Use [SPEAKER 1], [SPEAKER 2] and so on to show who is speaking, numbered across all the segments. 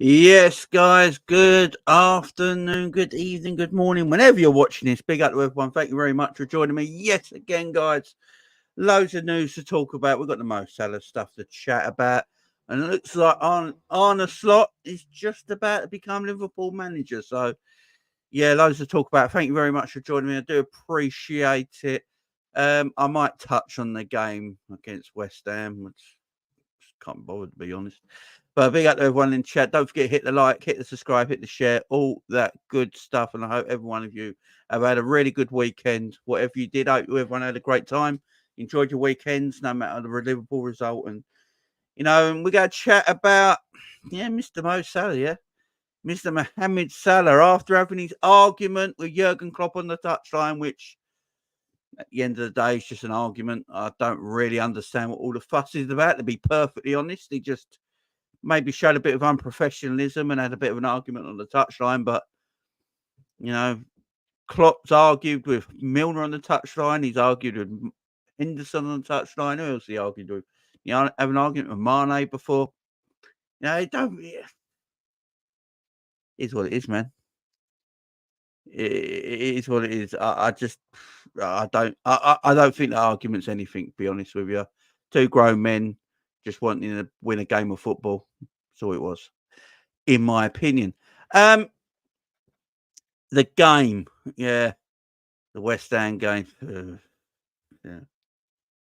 [SPEAKER 1] Yes, guys, good afternoon, good evening, good morning, whenever you're watching this. Big up to everyone. Thank you very much for joining me yet again, guys. Loads of news to talk about. We've got the Mo Salah stuff to chat about. And it looks like Arne Slot is just about to become Liverpool manager. So, yeah, loads to talk about. Thank you very much for joining me. I do appreciate it. I might touch on the game against West Ham, which can't bother to be honest. But big up to everyone in chat. Don't forget, hit the like, hit the subscribe, hit the share, all that good stuff. And I hope every one of you have had a really good weekend. Whatever you did, I hope everyone had a great time. Enjoyed your weekends, no matter the Liverpool result. And, and we're going to chat about, Mr. Mo Salah, Mr. Mohamed Salah, after having his argument with Jurgen Klopp on the touchline, which at the end of the day is just an argument. I don't really understand what all the fuss is about, to be perfectly honest. He just maybe showed a bit of unprofessionalism and had a bit of an argument on the touchline. But, Klopp's argued with Milner on the touchline. He's argued with Henderson on the touchline. Who else he argued with? Have an argument with Mane before. It don't. It is what it is, man. It is what it is. I don't think the argument's anything, to be honest with you. Two grown men just wanting to win a game of football. That's all it was, in my opinion. The game, the West Ham game.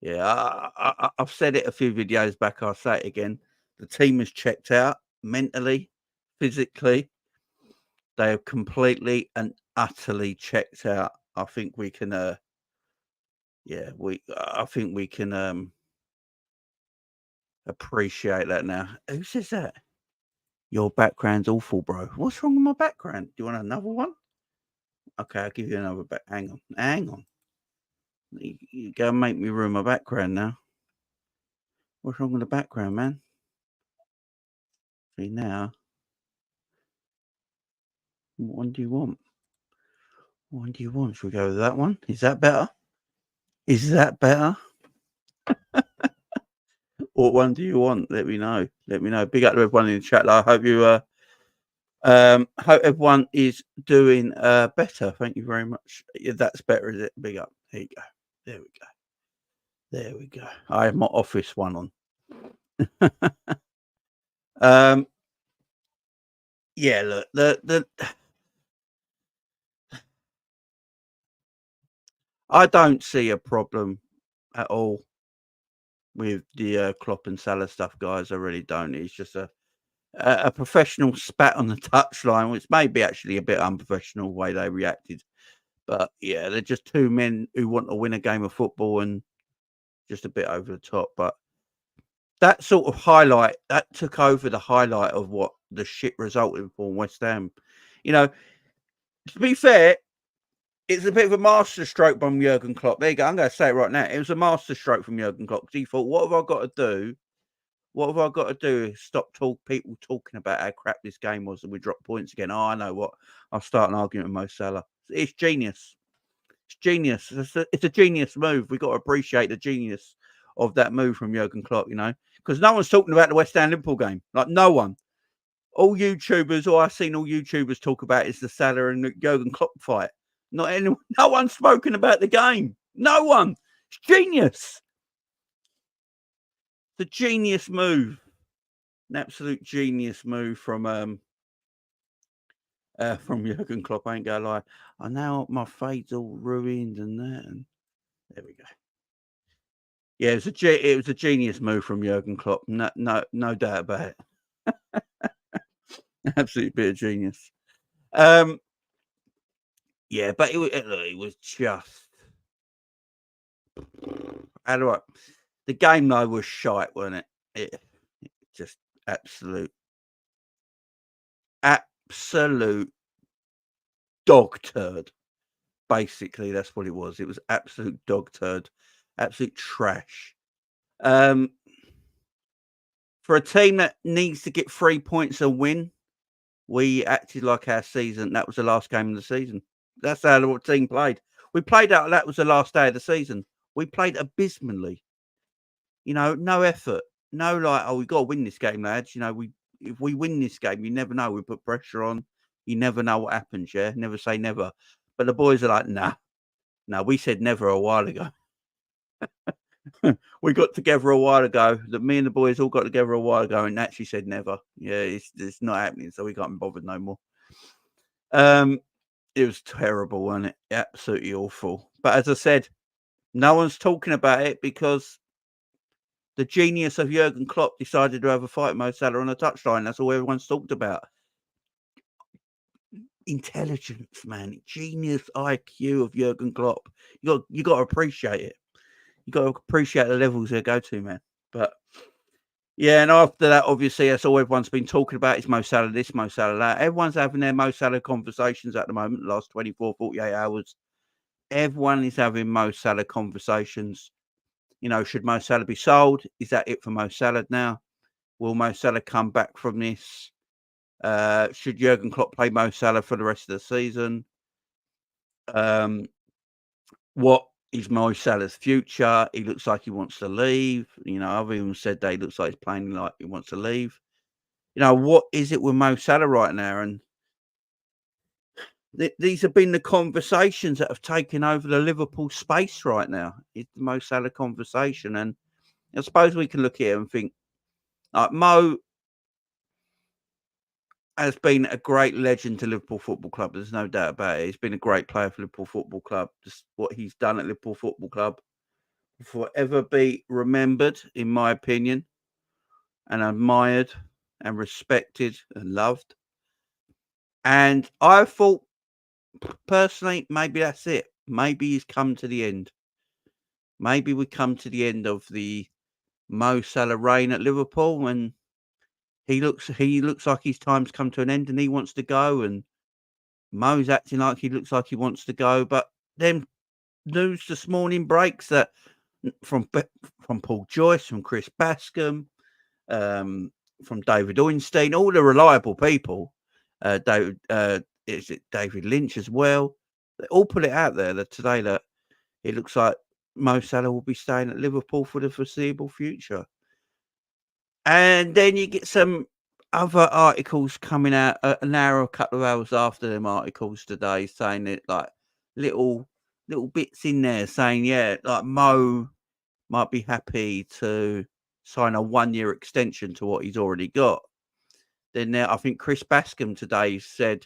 [SPEAKER 1] I've said it a few videos back. I'll say it again. The team has checked out mentally, physically. They have completely and utterly checked out. I think we can. I think we can appreciate that now. Who says that? Your background's awful, bro. What's wrong with my background? Do you want another one? Okay, I'll give you another back. Hang on. You go and make me ruin my background now. What's wrong with the background, man? See now. What one do you want? What one do you want? Should we go with that one? Is that better? Is that better? What one do you want? Let me know. Big up to everyone in the chat. I hope you hope everyone is doing better. Thank you very much. Yeah, that's better, is it? Big up. There you go. There we go. I have my office one on. Look, the I don't see a problem at all with the Klopp and Salah stuff, guys. I really don't. It's just a professional spat on the touchline, which may be actually a bit unprofessional the way they reacted. But yeah, they're just two men who want to win a game of football and just a bit over the top. But that sort of highlight, that took over the highlight of what the shit resulted for West Ham. To be fair, it's a bit of a masterstroke from Jurgen Klopp. There you go. I'm going to say it right now. It was a masterstroke from Jurgen Klopp because he thought, what have I got to do? What have I got to do? Stop people talking about how crap this game was and we dropped points again. Oh, I know what. I'll start an argument with Mo Salah. It's genius. It's genius. It's a genius move. We've got to appreciate the genius of that move from Jurgen Klopp, because no one's talking about the West Ham Liverpool game. Like, no one. All I've seen all YouTubers talk about is the Salah and the Jurgen Klopp fight. Not anyone. No one's spoken about the game. No one. It's genius. The genius move. An absolute genius move from Jurgen Klopp. I ain't gonna lie. I know my fade's all ruined and that. And there we go. Yeah, it was a genius move from Jurgen Klopp. No doubt about it. Absolute bit of genius. Yeah, but it was just. How do I? The game though was shite, wasn't it? It just absolute dog turd. Basically, that's what it was. It was absolute dog turd, absolute trash. For a team that needs to get 3 points and win, we acted like our season. That was the last game of the season. That's how the team played. We played out. That was the last day of the season. We played abysmally. No effort. No, we got to win this game, lads. if we win this game, you never know. We put pressure on. You never know what happens. Yeah, never say never. But the boys are like, nah. We said never a while ago. We got together a while ago. That me and the boys all got together a while ago and actually said never. Yeah, it's not happening. So we can't be bothered no more. It was terrible, wasn't it? Absolutely awful. But as I said, no one's talking about it because the genius of Jurgen Klopp decided to have a fight with Mo Salah on a touchline. That's all everyone's talked about. Intelligence, man. Genius IQ of Jurgen Klopp. You got to appreciate it. You got to appreciate the levels they go to, man. But yeah, and after that, obviously, that's all everyone's been talking about is Mo Salah this, Mo Salah that. Everyone's having their Mo Salah conversations at the moment, the last 24, 48 hours. Everyone is having Mo Salah conversations. Should Mo Salah be sold? Is that it for Mo Salah now? Will Mo Salah come back from this? Should Jurgen Klopp play Mo Salah for the rest of the season? What is Mo Salah's future? He looks like he wants to leave. I've even said that he looks like he's playing like he wants to leave. What is it with Mo Salah right now? And these have been the conversations that have taken over the Liverpool space right now. It's the Mo Salah conversation. And I suppose we can look at it and think, like, Mo has been a great legend to Liverpool Football Club. There's no doubt about it. He's been a great player for Liverpool Football Club. Just what he's done at Liverpool Football Club will forever be remembered, in my opinion, and admired and respected and loved. And I thought, personally, maybe that's it. Maybe he's come to the end. Maybe we come to the end of the Mo Salah reign at Liverpool, and he looks like his time's come to an end, and he wants to go. And Mo's acting like he looks like he wants to go, but then news this morning breaks that from Paul Joyce, from Chris Bascom, from David Ornstein, all the reliable people. Is it David Lynch as well? They all put it out there that today that it looks like Mo Salah will be staying at Liverpool for the foreseeable future. And then you get some other articles coming out an hour, a couple of hours after them articles today, saying it like little bits in there saying, yeah, like Mo might be happy to sign a 1-year extension to what he's already got. Then I think Chris Bascom today said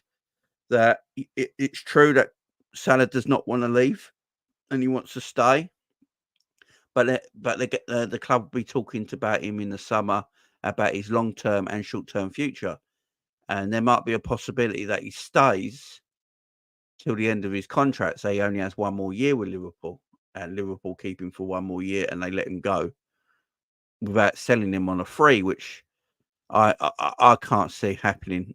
[SPEAKER 1] that it's true that Salah does not want to leave and he wants to stay. But the club will be talking about him in the summer about his long-term and short-term future. And there might be a possibility that he stays till the end of his contract. So he only has 1 more year with Liverpool, and Liverpool keep him for 1 more year and they let him go without selling him on a free, which I can't see happening.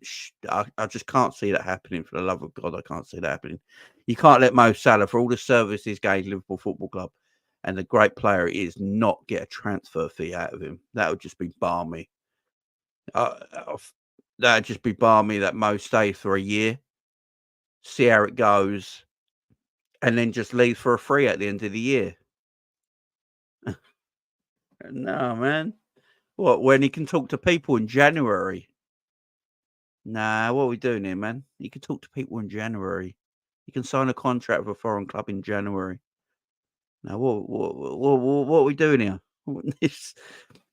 [SPEAKER 1] I just can't see that happening. For the love of God, I can't see that happening. You can't let Mo Salah, for all the service he's gained Liverpool Football Club and the great player he is, not get a transfer fee out of him. That would just be balmy. That would just be balmy that Mo stays for a year, see how it goes, and then just leave for a free at the end of the year. No, man. What, when he can talk to people in January? Nah, what are we doing here, man? You can talk to people in January. You can sign a contract with a foreign club in January. Now, what are we doing here?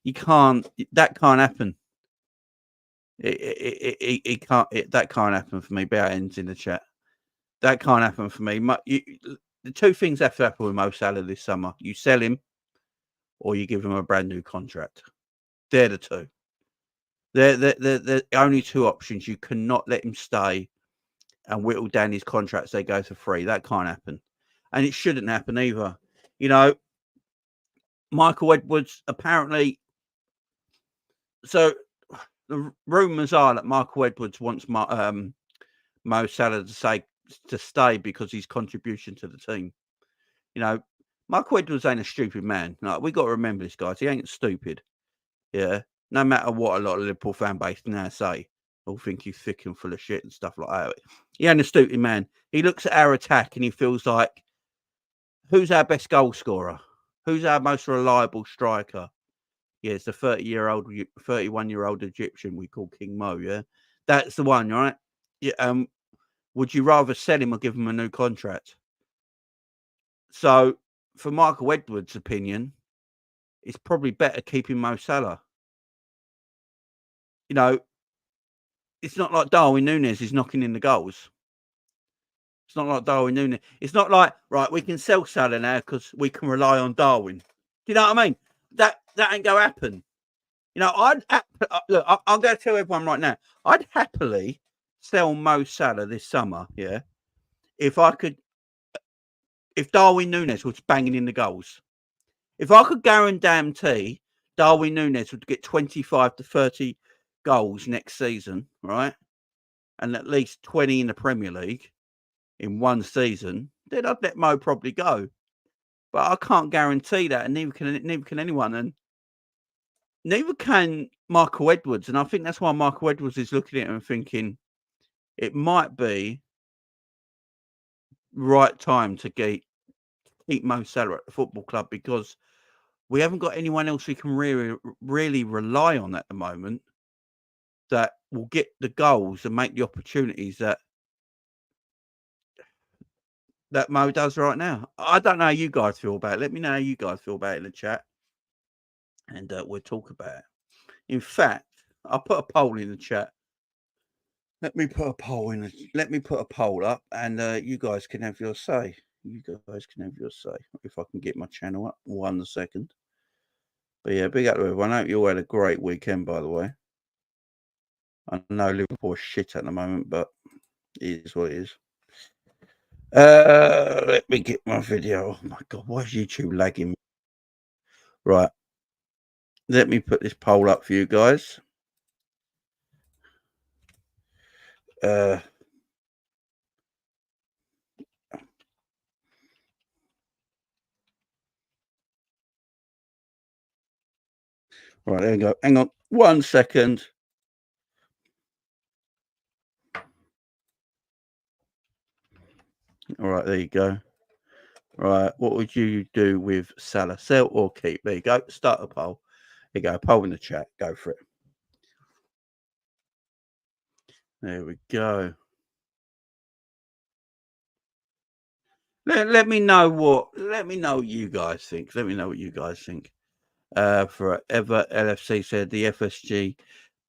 [SPEAKER 1] You can't. That can't happen. It can't. That can't happen for me. Bear ends in the chat. That can't happen for me. The two things have to happen with Mo Salah this summer: you sell him, or you give him a brand new contract. They're the two. They're the only two options. You cannot let him stay and whittle down his contracts. They go for free. That can't happen, and it shouldn't happen either. Michael Edwards apparently. So the rumours are that Michael Edwards wants Mo Salah to stay because his contribution to the team. Michael Edwards ain't a stupid man. Like, we got to remember this, guys. He ain't stupid. Yeah. No matter what a lot of Liverpool fan base now say, all think he's thick and full of shit and stuff like that. He ain't a stupid man. He looks at our attack and he feels like, who's our best goal scorer? Who's our most reliable striker? Yeah, it's the 31-year-old Egyptian we call King Mo. Yeah, that's the one, right? Yeah. Would you rather sell him or give him a new contract? So, for Michael Edwards' opinion, it's probably better keeping Mo Salah. You know, it's not like Darwin Nunez is knocking in the goals. It's not like Darwin Nunez. It's not like, right, we can sell Salah now because we can rely on Darwin. Do you know what I mean? That ain't going to happen. You know, look, I'm going to tell everyone right now, I'd happily sell Mo Salah this summer, yeah, if Darwin Nunez was banging in the goals. If I could guarantee Darwin Nunez would get 25 to 30 goals next season, right, and at least 20 in the Premier League in one season, then I'd let Mo probably go. But I can't guarantee that, and neither can anyone, and neither can Michael Edwards. And I think that's why Michael Edwards is looking at it and thinking it might be right time to keep Mo Salah at the football club, because we haven't got anyone else we can really rely on at the moment that will get the goals and make the opportunities that Mo does right now. I don't know how you guys feel about it. Let me know how you guys feel about it in the chat, and we'll talk about it. In fact, I'll put a poll in the chat. Let me put a poll up, and you guys can have your say. You guys can have your say. If I can get my channel up, 1 second. But yeah, big up to everyone. I hope you all had a great weekend, by the way. I know Liverpool are shit at the moment, but it is what it is. Let me get my video. Oh my God, why is YouTube lagging? Right. Let me put this poll up for you guys. Right, there you go. Hang on 1 second. All right, there you go. Right, what would you do with Salah? Sell or keep? There you go. Start a poll. There you go. Poll in the chat. Go for it. There we go. Let me know what you guys think. Let me know what you guys think. Forever LFC said the FSG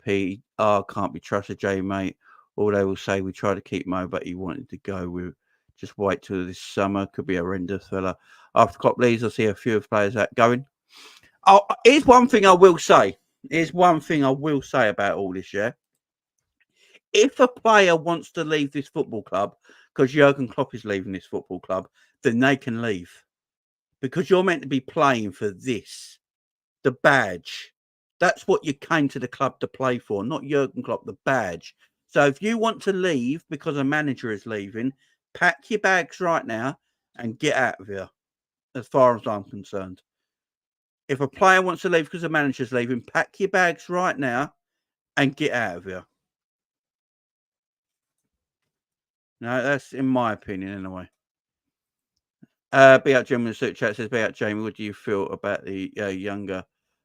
[SPEAKER 1] PR can't be trusted, J mate. All they will say, we tried to keep Mo, but he wanted to go with. Just wait till this summer. Could be a horrendous fella. After Klopp leaves, I'll see a few of players that going. Oh, here's one thing I will say. About all this, yeah. If a player wants to leave this football club because Jurgen Klopp is leaving this football club, then they can leave. Because you're meant to be playing for this, the badge. That's what you came to the club to play for, not Jurgen Klopp, the badge. So if you want to leave because a manager is leaving, pack your bags right now and get out of here, as far as I'm concerned. If a player wants to leave because a manager's leaving, pack your bags right now and get out of here. No, that's in my opinion, anyway. Be out Jamie in the suit chat says, be out Jamie, what do you feel about the younger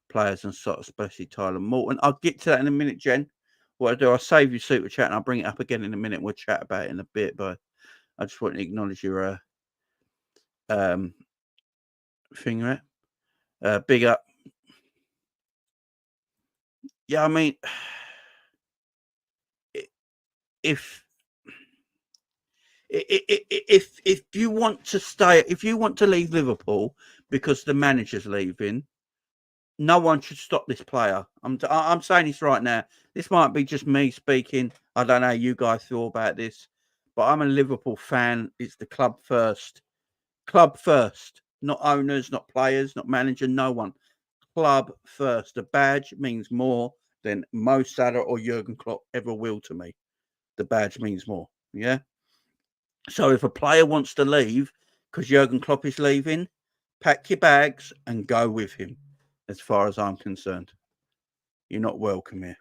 [SPEAKER 1] players and sort of especially Tyler Morton? I'll get to that in a minute, Jen. What I do, I'll save you super chat and I'll bring it up again in a minute. We'll chat about it in a bit, but I just want to acknowledge your thing, right? Big up. Yeah, I mean, if you want to stay, if you want to leave Liverpool because the manager's leaving, no one should stop this player. I'm saying this right now. This might be just me speaking. I don't know how you guys feel about this, but I'm a Liverpool fan. It's the club first. Club first. Not owners, not players, not manager, no one. Club first. The badge means more than Mo Salah or Jurgen Klopp ever will to me. The badge means more. Yeah? So if a player wants to leave because Jurgen Klopp is leaving, pack your bags and go with him. As far as I'm concerned, you're not welcome here.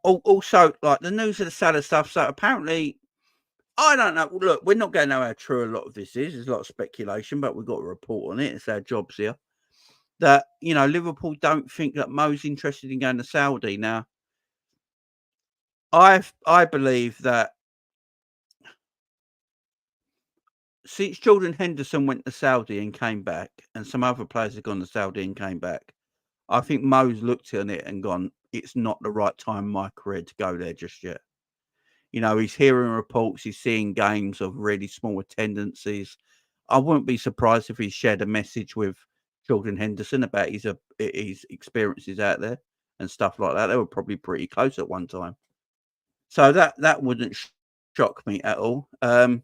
[SPEAKER 1] Also, like the news of the Salah stuff. So apparently, I don't know. Look, we're not going to know how true a lot of this is. There's a lot of speculation, but we've got to report on it. It's our jobs here. That, Liverpool don't think that Mo's interested in going to Saudi. Now, I believe that since Jordan Henderson went to Saudi and came back, and some other players have gone to Saudi and came back, I think Mo's looked at it and gone, it's not the right time in my career to go there just yet. He's hearing reports, he's seeing games of really small attendances. I wouldn't be surprised if he shared a message with Jordan Henderson about his experiences out there and stuff like that. They were probably pretty close at one time. So that wouldn't shock me at all. I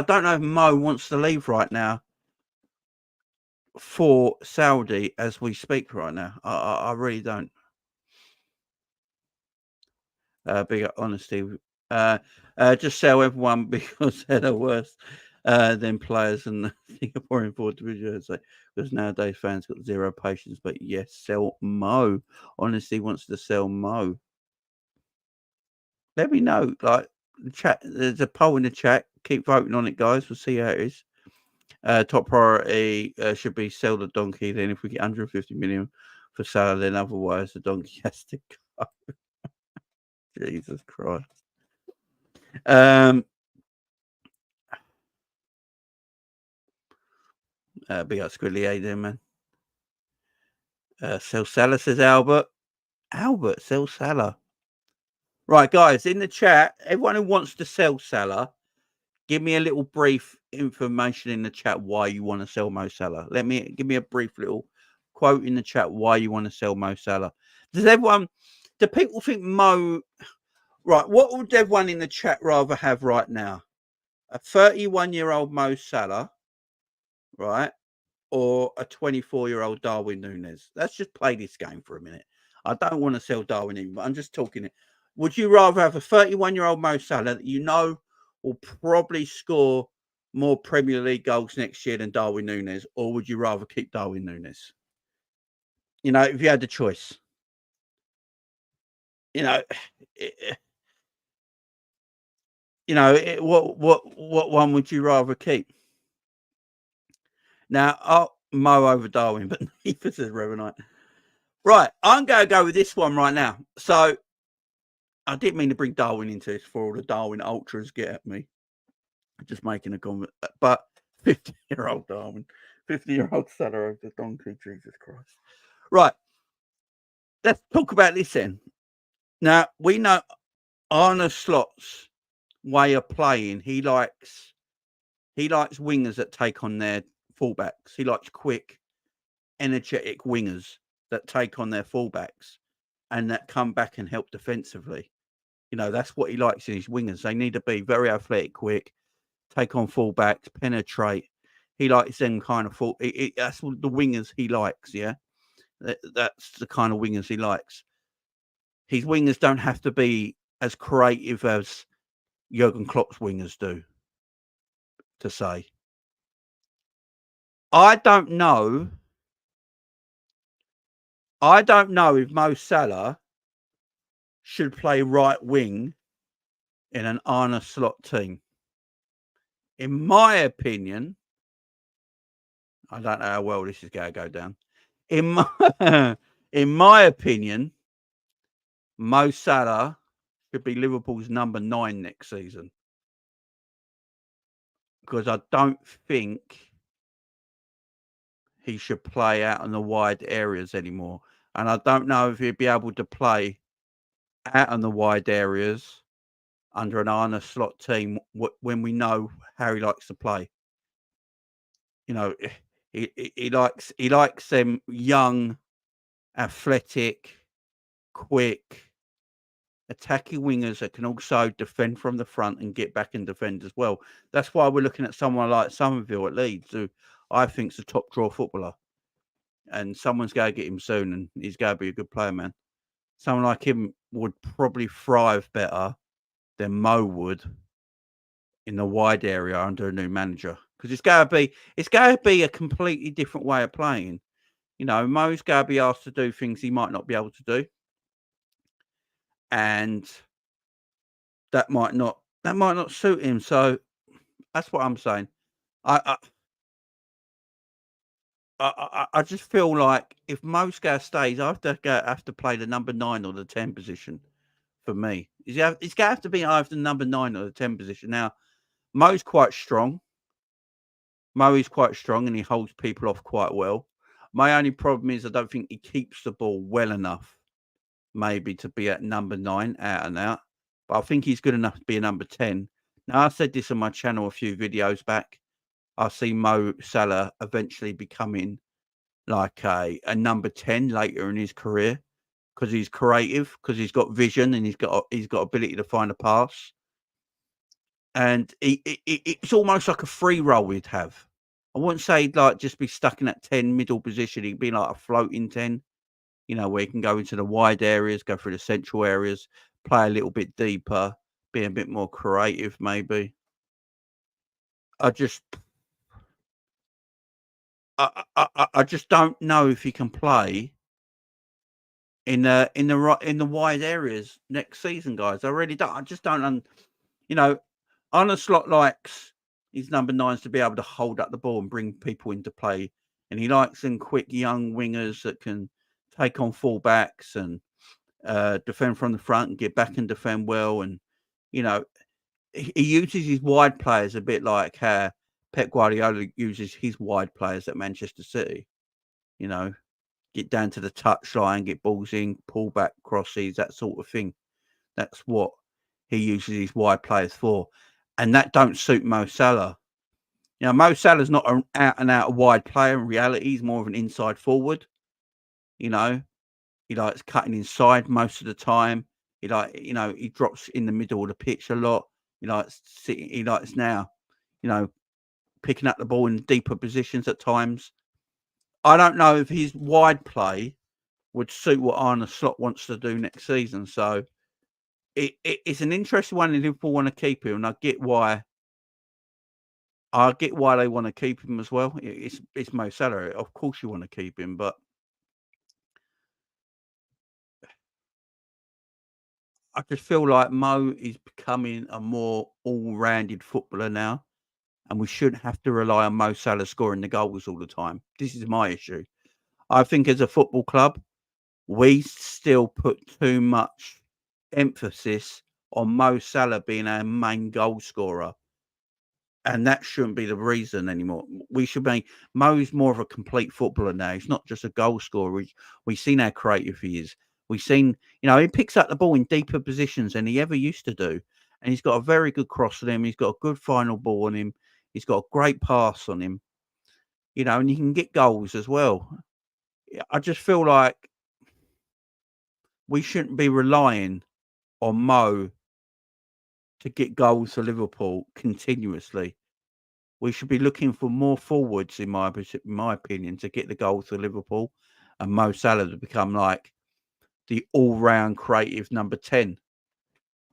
[SPEAKER 1] don't know if Mo wants to leave right now for Saudi as we speak right now. I really don't. Big honesty. Just sell everyone because they're the worst than players in the Singaporean fourth division. Because nowadays fans got zero patience. But yes, sell Mo. Honesty wants to sell Mo. Let me know. Like the chat, there's a poll in the chat. Keep voting on it, guys. We'll see how it is. Top priority should be sell the donkey. Then, if we get 150 million for Salah, then otherwise the donkey has to go. Jesus Christ. Big up Squidly, how you doing, man? Sell Salah, says Albert. Albert, sell Salah. Right, guys, in the chat, everyone who wants to sell Salah, give me a little brief information in the chat why you want to sell Mo Salah. Give me a brief little quote in the chat why you want to sell Mo Salah. Do people think Mo... Right, what would everyone in the chat rather have right now? A 31-year-old Mo Salah, right? Or a 24-year-old Darwin Nunez? Let's just play this game for a minute. I don't want to sell Darwin in, but I'm just talking it. Would you rather have a 31-year-old Mo Salah that will probably score more Premier League goals next year than Darwin Nunez, or would you rather keep Darwin Nunez? If you had the choice. What one would you rather keep? Now, Mo over Darwin, but neither says Revenite. Right, I'm going to go with this one right now. So, I didn't mean to bring Darwin into this for all the Darwin ultras get at me. I'm just making a comment. But 50-year-old Darwin, 50-year-old Salah over the donkey, Jesus Christ. Right, let's talk about this then. Now, we know Arne Slot's way of playing. He likes wingers that take on their fullbacks. He likes quick, energetic wingers that take on their fullbacks and that come back and help defensively. That's what he likes in his wingers. They need to be very athletic, quick, take on fullbacks, penetrate. He likes them kind of that's what the wingers he likes, yeah? That's the kind of wingers he likes. His wingers don't have to be as creative as Jurgen Klopp's wingers do, to say. I don't know if Mo Salah should play right wing in an Arne Slot team. In my opinion, I don't know how well this is going to go down. In my opinion, Mo Salah should be Liverpool's number 9 next season. Because I don't think he should play out in the wide areas anymore. And I don't know if he'd be able to play out in the wide areas under an Arne Slot team when we know how he likes to play. He likes them young, athletic, quick, attacking wingers that can also defend from the front and get back and defend as well. That's why we're looking at someone like Somerville at Leeds, who I think is a top draw footballer. And someone's going to get him soon, and he's going to be a good player, man. Someone like him would probably thrive better than Mo would in the wide area under a new manager, because it's going to be a completely different way of playing. Mo's going to be asked to do things he might not be able to do, and that might not suit him. So that's what I'm saying. I I I just feel like if Mo Salah stays, I have to play the number 9 or the 10 position for me. It's gonna have to be either the number 9 or the 10 position. Now, Mo's quite strong. Mo is quite strong and he holds people off quite well. My only problem is I don't think he keeps the ball well enough, maybe to be at number 9 out and out. But I think he's good enough to be a number 10. Now, I said this on my channel a few videos back. I see Mo Salah eventually becoming like a number 10 later in his career because he's creative, because he's got vision and he's got ability to find a pass. And it's almost like a free roll he'd have. I wouldn't say he'd like just be stuck in that 10 middle position. He'd be like a floating 10, where he can go into the wide areas, go through the central areas, play a little bit deeper, be a bit more creative, maybe. I just, I just don't know if he can play in the wide areas next season, guys. I really don't. I just don't. You know, Arne Slot likes his number 9s to be able to hold up the ball and bring people into play, and he likes them quick young wingers that can take on fullbacks and defend from the front and get back and defend well. And you know, he uses his wide players a bit like how Pep Guardiola uses his wide players at Manchester City. You know, get down to the touchline, get balls in, pull back crosses, that sort of thing. That's what he uses his wide players for. And that don't suit Mo Salah. Mo Salah's not an out and out wide player in reality. He's more of an inside forward. You know, he likes cutting inside most of the time. He drops in the middle of the pitch a lot. He likes now, picking up the ball in deeper positions at times. I don't know if his wide play would suit what Arne Slot wants to do next season. So it's an interesting one. And Liverpool want to keep him, and I get why they want to keep him as well. It's Mo Salah. Of course, you want to keep him, but I just feel like Mo is becoming a more all-rounded footballer now, and we shouldn't have to rely on Mo Salah scoring the goals all the time. This is my issue. I think as a football club, we still put too much emphasis on Mo Salah being our main goal scorer. And that shouldn't be the reason anymore. We should be Mo's more of a complete footballer now. He's not just a goal scorer. We've seen how creative he is. We've seen, he picks up the ball in deeper positions than he ever used to do. And he's got a very good cross on him. He's got a good final ball on him. He's got a great pass on him. And he can get goals as well. I just feel like we shouldn't be relying on Mo to get goals for Liverpool continuously. We should be looking for more forwards, in my opinion, to get the goals for Liverpool, and Mo Salah to become like the all-round creative number 10.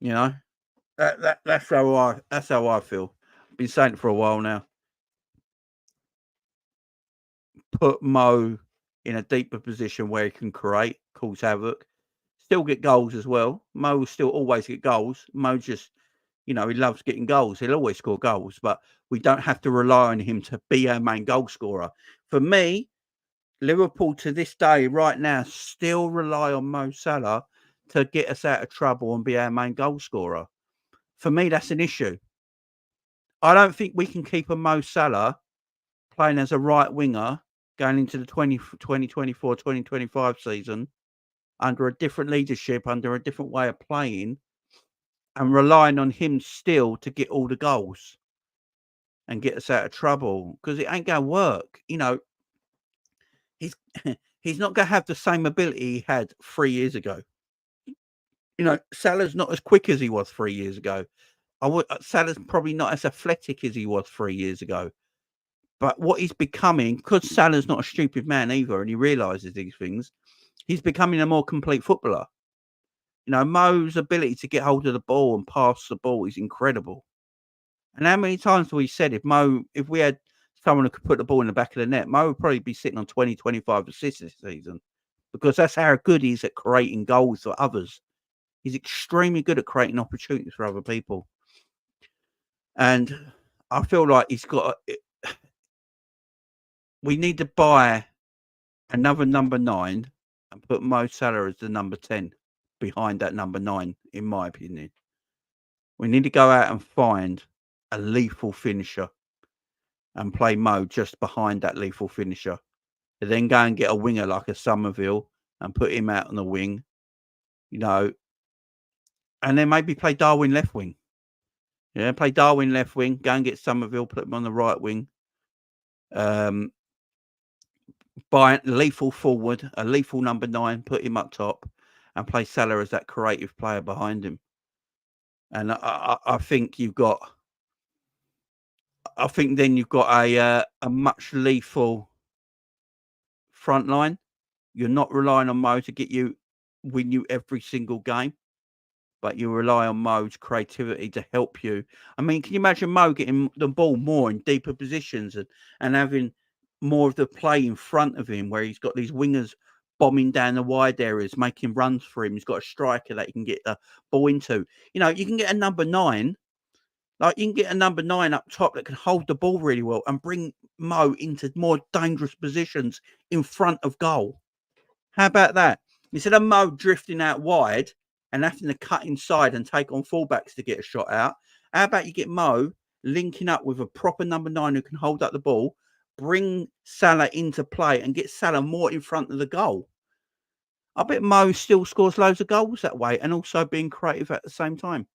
[SPEAKER 1] That's how I feel. I've been saying it for a while now. Put Mo in a deeper position where he can create, cause havoc, still get goals as well. Mo will still always get goals. Mo just, he loves getting goals. He'll always score goals, but we don't have to rely on him to be our main goal scorer. For me, Liverpool to this day, right now, still rely on Mo Salah to get us out of trouble and be our main goal scorer. For me, that's an issue. I don't think we can keep a Mo Salah playing as a right winger going into the 2024-2025 season under a different leadership, under a different way of playing, and relying on him still to get all the goals and get us out of trouble, because it ain't going to work. He's he's not going to have the same ability he had 3 years ago. Salah's not as quick as he was 3 years ago. Salah's probably not as athletic as he was 3 years ago. But what he's becoming, because Salah's not a stupid man either, and he realises these things, he's becoming a more complete footballer. Mo's ability to get hold of the ball and pass the ball is incredible. And how many times have we said if we had someone who could put the ball in the back of the net, Mo would probably be sitting on 20, 25 assists this season, because that's how good he is at creating goals for others. He's extremely good at creating opportunities for other people. And I feel like we need to buy another number 9 and put Mo Salah as the number 10 behind that number 9, in my opinion. We need to go out and find a lethal finisher and play Mo just behind that lethal finisher. And then go and get a winger like a Somerville and put him out on the wing, and then maybe play Darwin left wing. Yeah, play Darwin left wing, go and get Somerville, put him on the right wing. Buy a lethal forward, a lethal number 9, put him up top, and play Salah as that creative player behind him. And I think you've got. I think then you've got a much lethal front line. You're not relying on Mo to win you every single game, but you rely on Mo's creativity to help you. I mean, can you imagine Mo getting the ball more in deeper positions and having more of the play in front of him, where he's got these wingers bombing down the wide areas, making runs for him. He's got a striker that he can get the ball into. You can get a number 9. Like, you can get a number 9 up top that can hold the ball really well and bring Mo into more dangerous positions in front of goal. How about that? Instead of Mo drifting out wide and having to cut inside and take on fullbacks to get a shot out, how about you get Mo linking up with a proper number 9 who can hold up the ball, bring Salah into play and get Salah more in front of the goal? I bet Mo still scores loads of goals that way, and also being creative at the same time.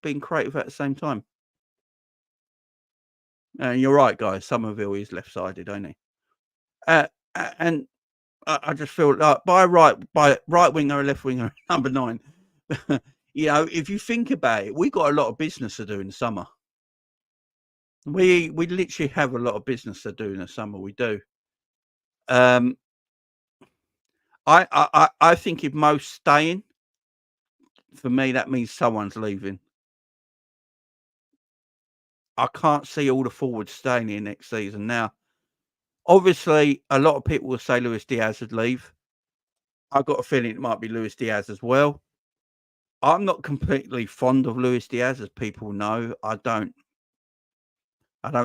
[SPEAKER 1] Being creative at the same time. And you're right, guys. Somerville is left-sided, ain't he? And I just feel like by right winger or left winger, number 9. If you think about it, we got a lot of business to do in the summer. We literally have a lot of business to do in the summer. We do. I think if Mo's staying, for me, that means someone's leaving. I can't see all the forwards staying here next season. Now, obviously, a lot of people will say Luis Diaz would leave. I've got a feeling it might be Luis Diaz as well. I'm not completely fond of Luis Diaz, as people know. I don't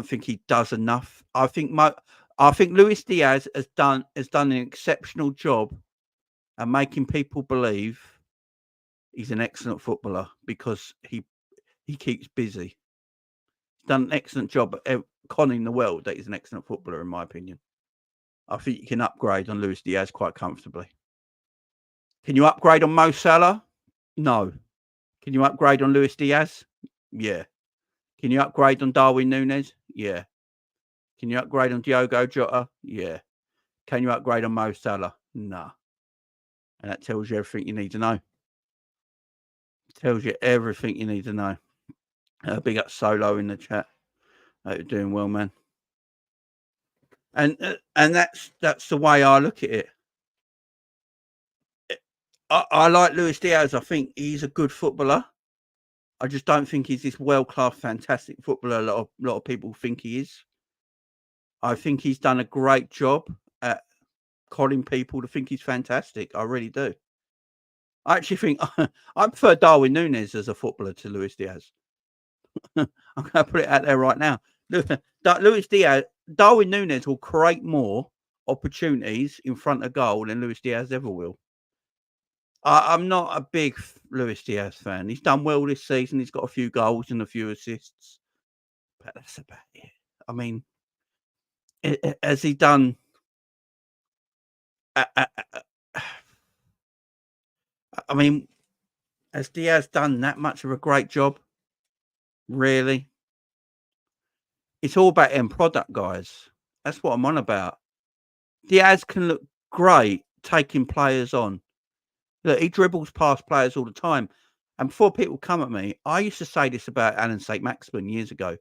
[SPEAKER 1] think he does enough. I think Luis Diaz has done an exceptional job at making people believe he's an excellent footballer, because he keeps busy. Done an excellent job at conning the world that he's an excellent footballer, in my opinion. I think you can upgrade on Luis Diaz quite comfortably. Can you upgrade on Mo Salah? No. Can you upgrade on Luis Diaz? Yeah. Can you upgrade on Darwin Nunez? Yeah. Can you upgrade on Diogo Jota? Yeah. Can you upgrade on Mo Salah? No. And that tells you everything you need to know. It tells you everything you need to know. Big up Solo in the chat. Hope you're doing well, man. And that's the way I look at it. I like Luis Diaz. I think he's a good footballer. I just don't think he's this world-class, fantastic footballer a lot of people think he is. I think he's done a great job at calling people to think he's fantastic. I really do. I actually think I prefer Darwin Nunez as a footballer to Luis Diaz. I'm going to put it out there right now. Darwin Nunez will create more opportunities in front of goal than Luis Diaz ever will. I'm not a big Luis Diaz fan. He's done well this season. He's got a few goals and a few assists, but that's about it. I mean, has he done? I mean, has Diaz done that much of a great job? Really? It's all about end product, guys. That's what I'm on about. Diaz can look great taking players on. Look, he dribbles past players all the time. And before people come at me, I used to say this about Alan St. Maximin years ago.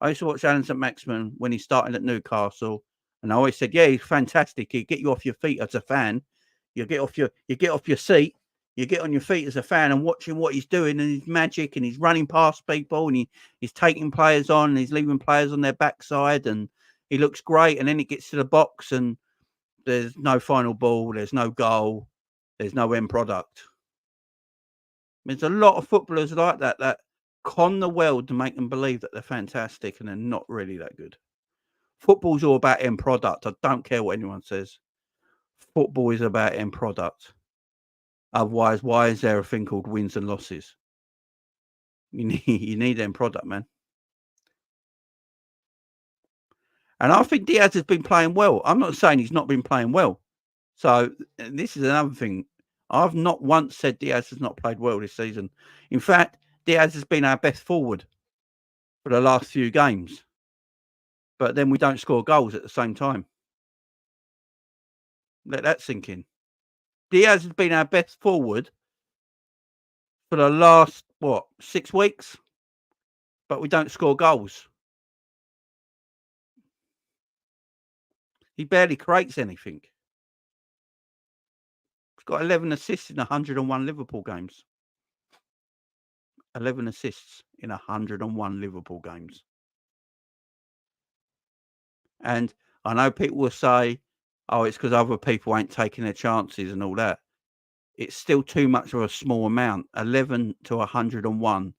[SPEAKER 1] I used to watch Alan St. Maximin when he started at Newcastle, and I always said, "Yeah, he's fantastic. He'd get you off your feet as a fan. You get off your seat. You get on your feet as a fan and watching what he's doing and his magic, and he's running past people, and he's taking players on, and he's leaving players on their backside, and he looks great. And then it gets to the box and there's no final ball, there's no goal, there's no end product. There's a lot of footballers like that con the world to make them believe that they're fantastic, and they're not really that good. Football's all about end product. I don't care what anyone says. Football is about end product. Otherwise, why is there a thing called wins and losses? You need end product, man. And I think Diaz has been playing well. I'm not saying he's not been playing well. So this is another thing. I've not once said Diaz has not played well this season. In fact, Diaz has been our best forward for the last few games. But then we don't score goals at the same time. Let that sink in. Diaz has been our best forward for the last, 6 weeks? But we don't score goals. He barely creates anything. He's got 11 assists in 101 Liverpool games. 11 assists in 101 Liverpool games. And I know people will say, oh, it's because other people ain't taking their chances and all that. It's still too much of a small amount. 11 to 101.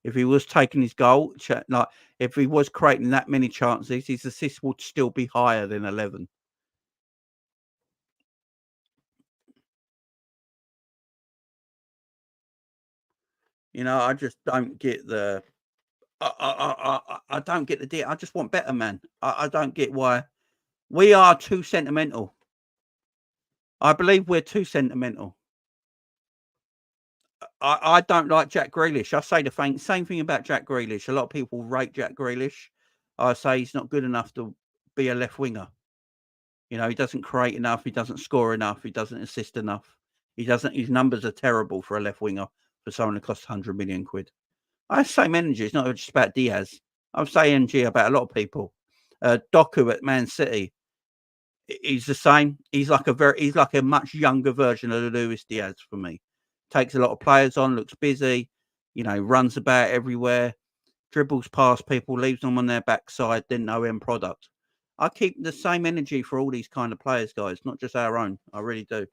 [SPEAKER 1] If he was taking his goal, like if he was creating that many chances, his assists would still be higher than 11. I just don't get the. I don't get the deal. I just want better, man. I don't get why we are too sentimental. I believe we're too sentimental. I don't like Jack Grealish. I say the same thing about Jack Grealish. A lot of people rate Jack Grealish. I say he's not good enough to be a left winger. He doesn't create enough. He doesn't score enough. He doesn't assist enough. His numbers are terrible for a left winger for someone who costs 100 million quid. I have the same energy. It's not just about Diaz. I've say energy about a lot of people. Doku at Man City. He's the same. He's like a much younger version of Luis Diaz for me. Takes a lot of players on, looks busy, runs about everywhere, dribbles past people, leaves them on their backside, then no end product. I keep the same energy for all these kind of players, guys, not just our own. I really do.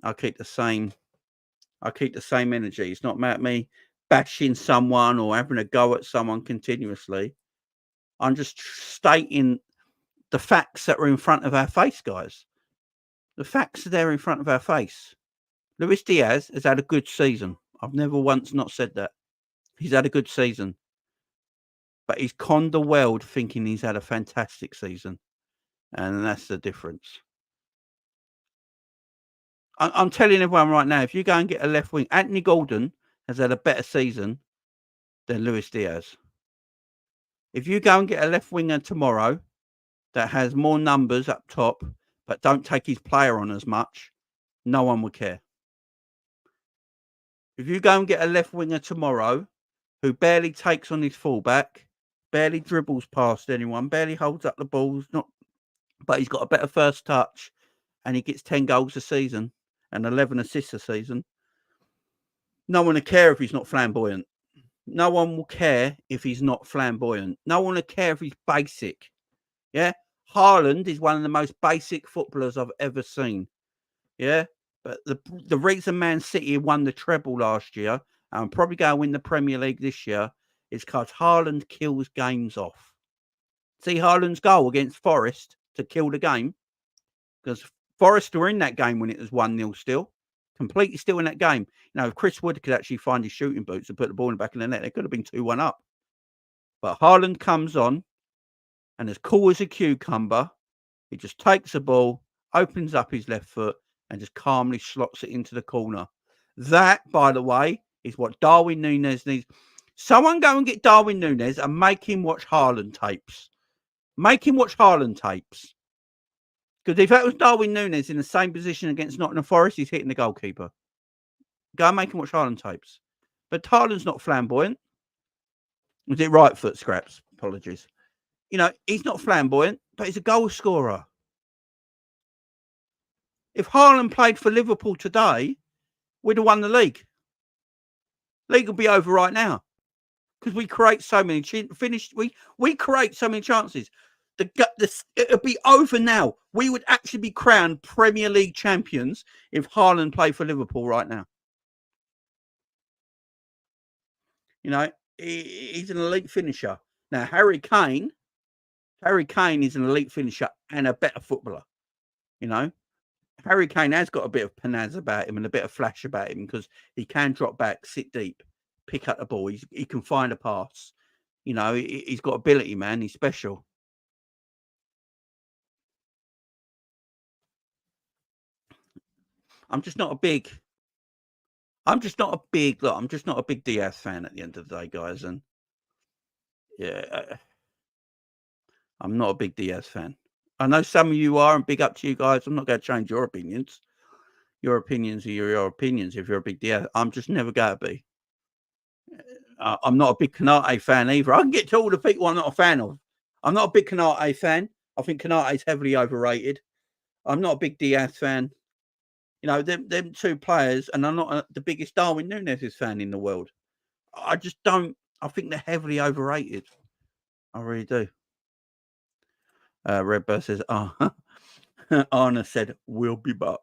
[SPEAKER 1] I keep the same energy. It's not about me bashing someone or having a go at someone continuously. I'm just stating the facts that are in front of our face, guys. The facts are there in front of our face. Luis Diaz has had a good season. I've never once not said that. He's had a good season. But he's conned the world thinking he's had a fantastic season. And that's the difference. I'm telling everyone right now, if you go and get a left wing, Anthony Gordon has had a better season than Luis Diaz. If you go and get a left winger tomorrow that has more numbers up top, but don't take his player on as much, no one would care. If you go and get a left winger tomorrow who barely takes on his fullback, barely dribbles past anyone, barely holds up the balls, but he's got a better first touch, and he gets 10 goals a season and 11 assists a season, no one will care if he's not flamboyant. No one will care if he's not flamboyant. No one will care if he's basic. Yeah? Haaland is one of the most basic footballers I've ever seen. Yeah? But the reason Man City won the treble last year, and probably going to win the Premier League this year, is because Haaland kills games off. See Haaland's goal against Forest to kill the game? Because Forest were in that game when it was 1-0 still. Completely still in that game. If Chris Wood could actually find his shooting boots and put the ball in the back of the net, they could have been 2-1 up. But Haaland comes on, and as cool as a cucumber, he just takes the ball, opens up his left foot, and just calmly slots it into the corner. That, by the way, is what Darwin Nunez needs. Someone go and get Darwin Nunez and make him watch Haaland tapes. Make him watch Haaland tapes. Because if that was Darwin Nunez in the same position against Nottingham Forest, he's hitting the goalkeeper. Go and make him watch Haaland tapes. But Haaland's not flamboyant. Was it right foot scraps? Apologies. He's not flamboyant, but he's a goal scorer. If Haaland played for Liverpool today, we'd have won the league. League will be over right now because we create so many we create so many chances. It'll be over now. We would actually be crowned Premier League champions if Haaland played for Liverpool right now. You know, he's an elite finisher. Now, Harry Kane is an elite finisher and a better footballer. You know, Harry Kane has got a bit of pizzazz about him and a bit of flash about him because he can drop back, sit deep, pick up the ball. He can find a pass. You know, he's got ability, man. He's special. I'm just not a big Diaz fan at the end of the day, guys. And yeah, I'm not a big Diaz fan. I know some of you are, and big up to you guys. I'm not going to change your opinions. Your opinions are your opinions. If you're a big Diaz, I'm just never going to be. I'm not a big Canate fan either. I can get to all the people I'm not a fan of. I'm not a big Canate fan. I think Canate is heavily overrated. I'm not a big Diaz fan. You know, them two players, and I'm not the biggest Darwin Nunez fan in the world. I just don't. I think they're heavily overrated. I really do. Redbird says, Arna said, we'll be back.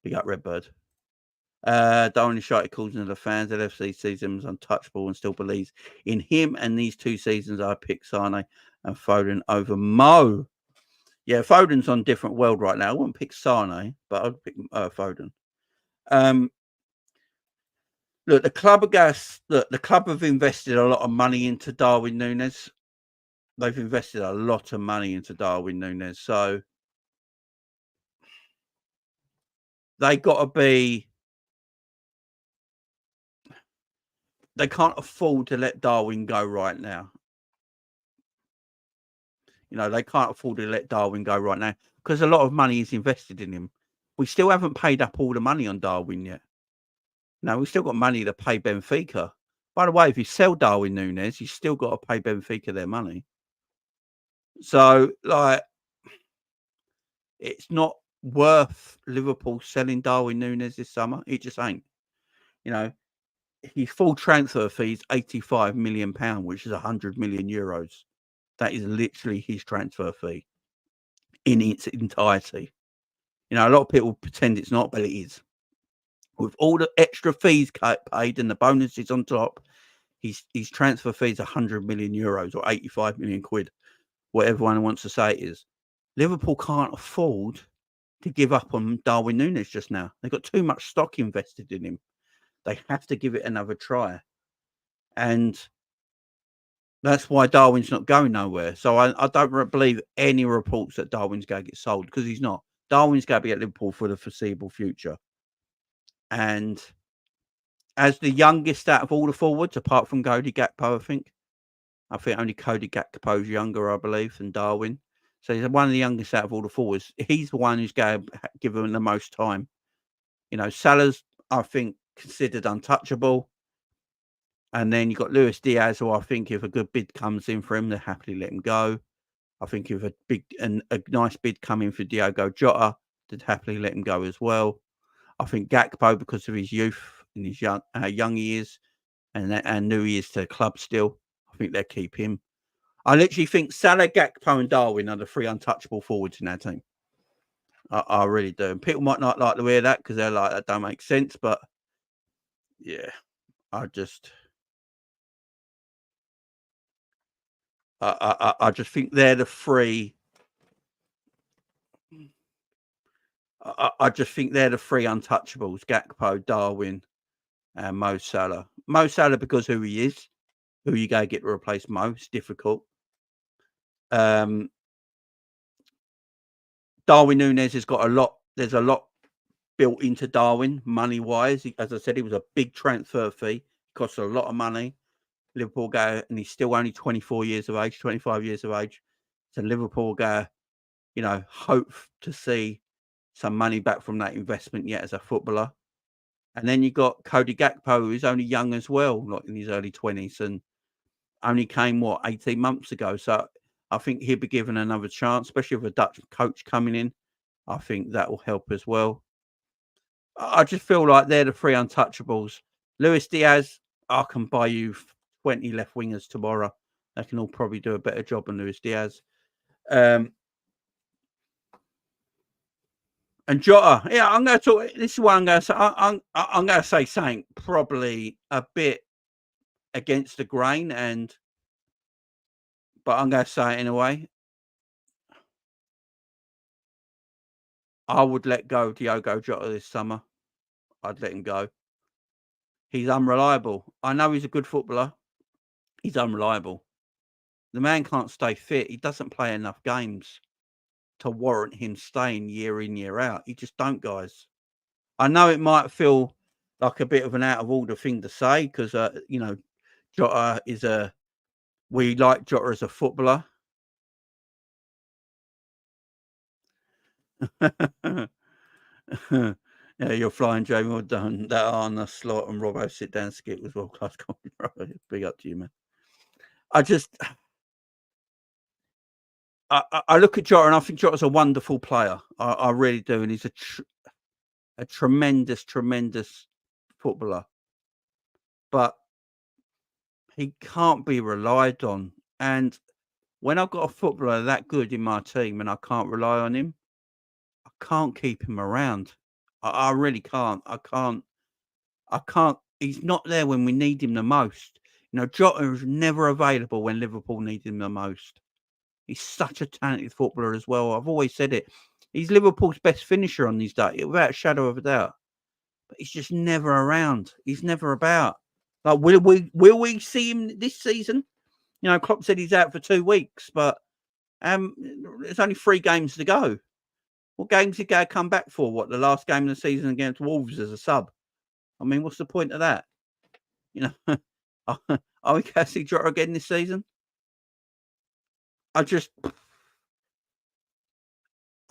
[SPEAKER 1] Big up, Redbird. Darwin Shite calls into the fans. LFC sees him as untouchable and still believes in him. And these 2 seasons, I picked Sane and Foden over Mo. Yeah, Foden's on a different world right now. I wouldn't pick Sane, but I'd pick Foden. Look, the club have invested a lot of money into Darwin Nunez. They've invested a lot of money into Darwin Nunez. So they got to be. They can't afford to let Darwin go right now. You know, they can't afford to let Darwin go right now because a lot of money is invested in him. We still haven't paid up all the money on Darwin yet. No, we've still got money to pay Benfica. By the way, if you sell Darwin Nunez, you still got to pay Benfica their money. So, like, it's not worth Liverpool selling Darwin Nunez this summer. It just ain't. You know, his full transfer fee is £85 million, which is 100 million euros. That is literally his transfer fee in its entirety. You know, a lot of people pretend it's not, but it is. With all the extra fees paid and the bonuses on top, his transfer fee is 100 million euros or 85 million quid, whatever one wants to say it is. Liverpool can't afford to give up on Darwin Nunez just now. They've got too much stock invested in him. They have to give it another try. And that's why Darwin's not going nowhere. So I don't believe any reports that Darwin's going to get sold because he's not. Darwin's going to be at Liverpool for the foreseeable future. And as the youngest out of all the forwards, apart from Cody Gakpo, I think only Cody Gakpo is younger, I believe, than Darwin. So he's one of the youngest out of all the forwards. He's the one who's going to give him the most time. You know, Salah's, I think, considered untouchable. And then you've got Luis Diaz, who I think if a good bid comes in for him, they'll happily let him go. I think if a nice bid come in for Diogo Jota, they'd happily let him go as well. I think Gakpo, because of his youth and his young he is, and who he is to the club still, I think they'll keep him. I literally think Salah, Gakpo, and Darwin are the 3 untouchable forwards in our team. I really do. And people might not like to hear that because they're like, that don't make sense. But yeah, I just think they're the 3. I just think they're the 3 untouchables: Gakpo, Darwin, and Mo Salah. Mo Salah because who he is. Who you go get to replace Mo? It's difficult. Darwin Nunez has got a lot. There's a lot built into Darwin money wise. As I said, it was a big transfer fee. It cost a lot of money. Liverpool go, and he's still only 24 years of age, 25 years of age. So Liverpool go, you know, hope to see some money back from that investment yet as a footballer. And then you got Cody Gakpo, who's only young as well, like in his early 20s, and only came 18 months ago. So I think he'll be given another chance, especially with a Dutch coach coming in. I think that will help as well. I just feel like they're the three untouchables. Luis Diaz, I can buy you 20 left wingers tomorrow. They can all probably do a better job than Luis Diaz. And Jota, yeah, I'm going to talk. This is what I'm going to say. I'm going to say something probably a bit against the grain, but I'm going to say it anyway. I would let go of Diogo Jota this summer. I'd let him go. He's unreliable. I know he's a good footballer. He's unreliable. The man can't stay fit. He doesn't play enough games to warrant him staying year in, year out. You just don't, guys. I know it might feel like a bit of an out of order thing to say because, Jota is we like Jota as a footballer. Yeah, you're flying, Jamie. Well done. That Arna, Slot, and Robbo sit down skip was world class comedy. Big up to you, man. I look at Jota and I think Jota's a wonderful player. I really do, and he's a tremendous footballer. But he can't be relied on. And when I've got a footballer that good in my team and I can't rely on him, I can't keep him around. I really can't. I can't. He's not there when we need him the most. Jota is never available when Liverpool need him the most. He's such a talented footballer as well. I've always said it. He's Liverpool's best finisher on these days, without a shadow of a doubt. But he's just never around. He's never about. Like, will we see him this season? Klopp said he's out for 2 weeks, but there's only 3 games to go. What games did he come back for? What, the last game of the season against Wolves as a sub? I mean, what's the point of that? Are we going to see Jota again this season? I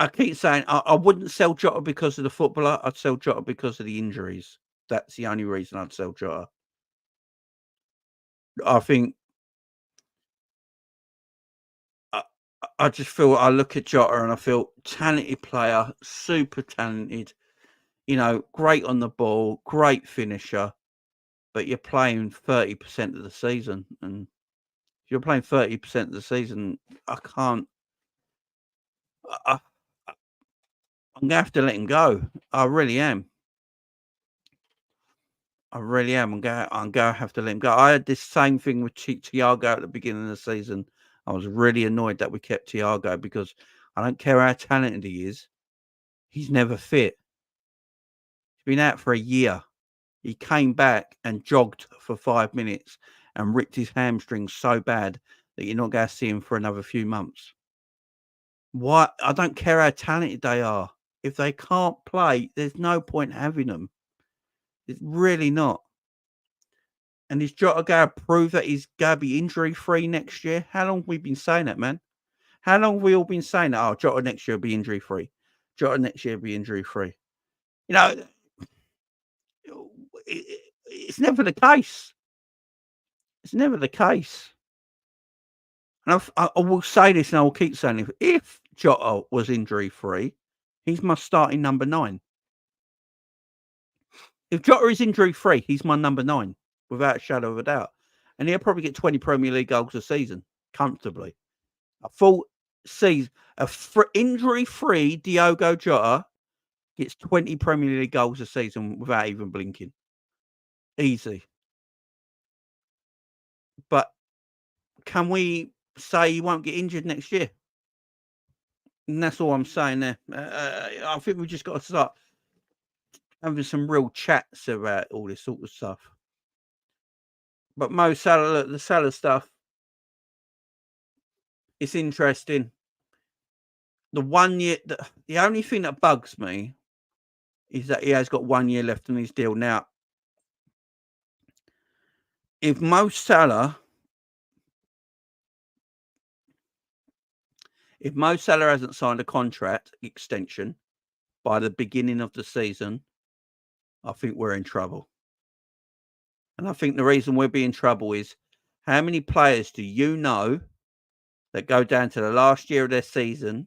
[SPEAKER 1] keep saying I wouldn't sell Jota because of the footballer. I'd sell Jota because of the injuries. That's the only reason I'd sell Jota. I think I just feel I look at Jota and I feel talented player, super talented, great on the ball, great finisher, but you're playing 30% of the season. And if you're playing 30% of the season, I can't. I'm going to have to let him go. I really am. I really am. I'm going to have to let him go. I had this same thing with Thiago at the beginning of the season. I was really annoyed that we kept Thiago because I don't care how talented he is. He's never fit. He's been out for a year. He came back and jogged for 5 minutes and ripped his hamstring so bad that you're not going to see him for another few months. Why? I don't care how talented they are. If they can't play, there's no point having them. It's really not. And is Jota going to prove that he's going to be injury-free next year? How long have we been saying that, man? How long have we all been saying that? Oh, Jota next year will be injury-free. Jota next year will be injury-free. It's never the case. It's never the case. And I will say this and I will keep saying it. If Jota was injury-free, he's my starting number 9. If Jota is injury-free, he's my number 9, without a shadow of a doubt. And he'll probably get 20 Premier League goals a season, comfortably. A full season, injury-free Diogo Jota gets 20 Premier League goals a season without even blinking. Easy. But can we say he won't get injured next year? And that's all I'm saying there. I think we've just got to start having some real chats about all this sort of stuff. But Mo Salah, look, the Salah stuff, it's interesting. The 1 year, the only thing that bugs me is that he has got 1 year left on his deal. Now, if Mo Salah hasn't signed a contract extension by the beginning of the season, I think we're in trouble. And I think the reason we'll be in trouble is how many players do you know that go down to the last year of their season,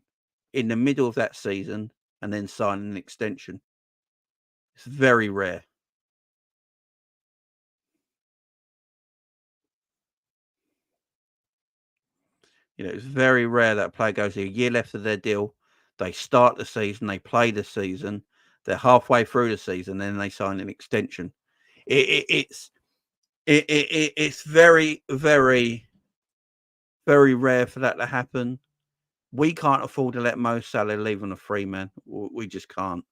[SPEAKER 1] in the middle of that season, and then sign an extension? It's very rare. You know, it's very rare that a player goes a year left of their deal. They start the season, they play the season, they're halfway through the season, then they sign an extension. It's very, very, very rare for that to happen. We can't afford to let Mo Salah leave on a free, man. We just can't.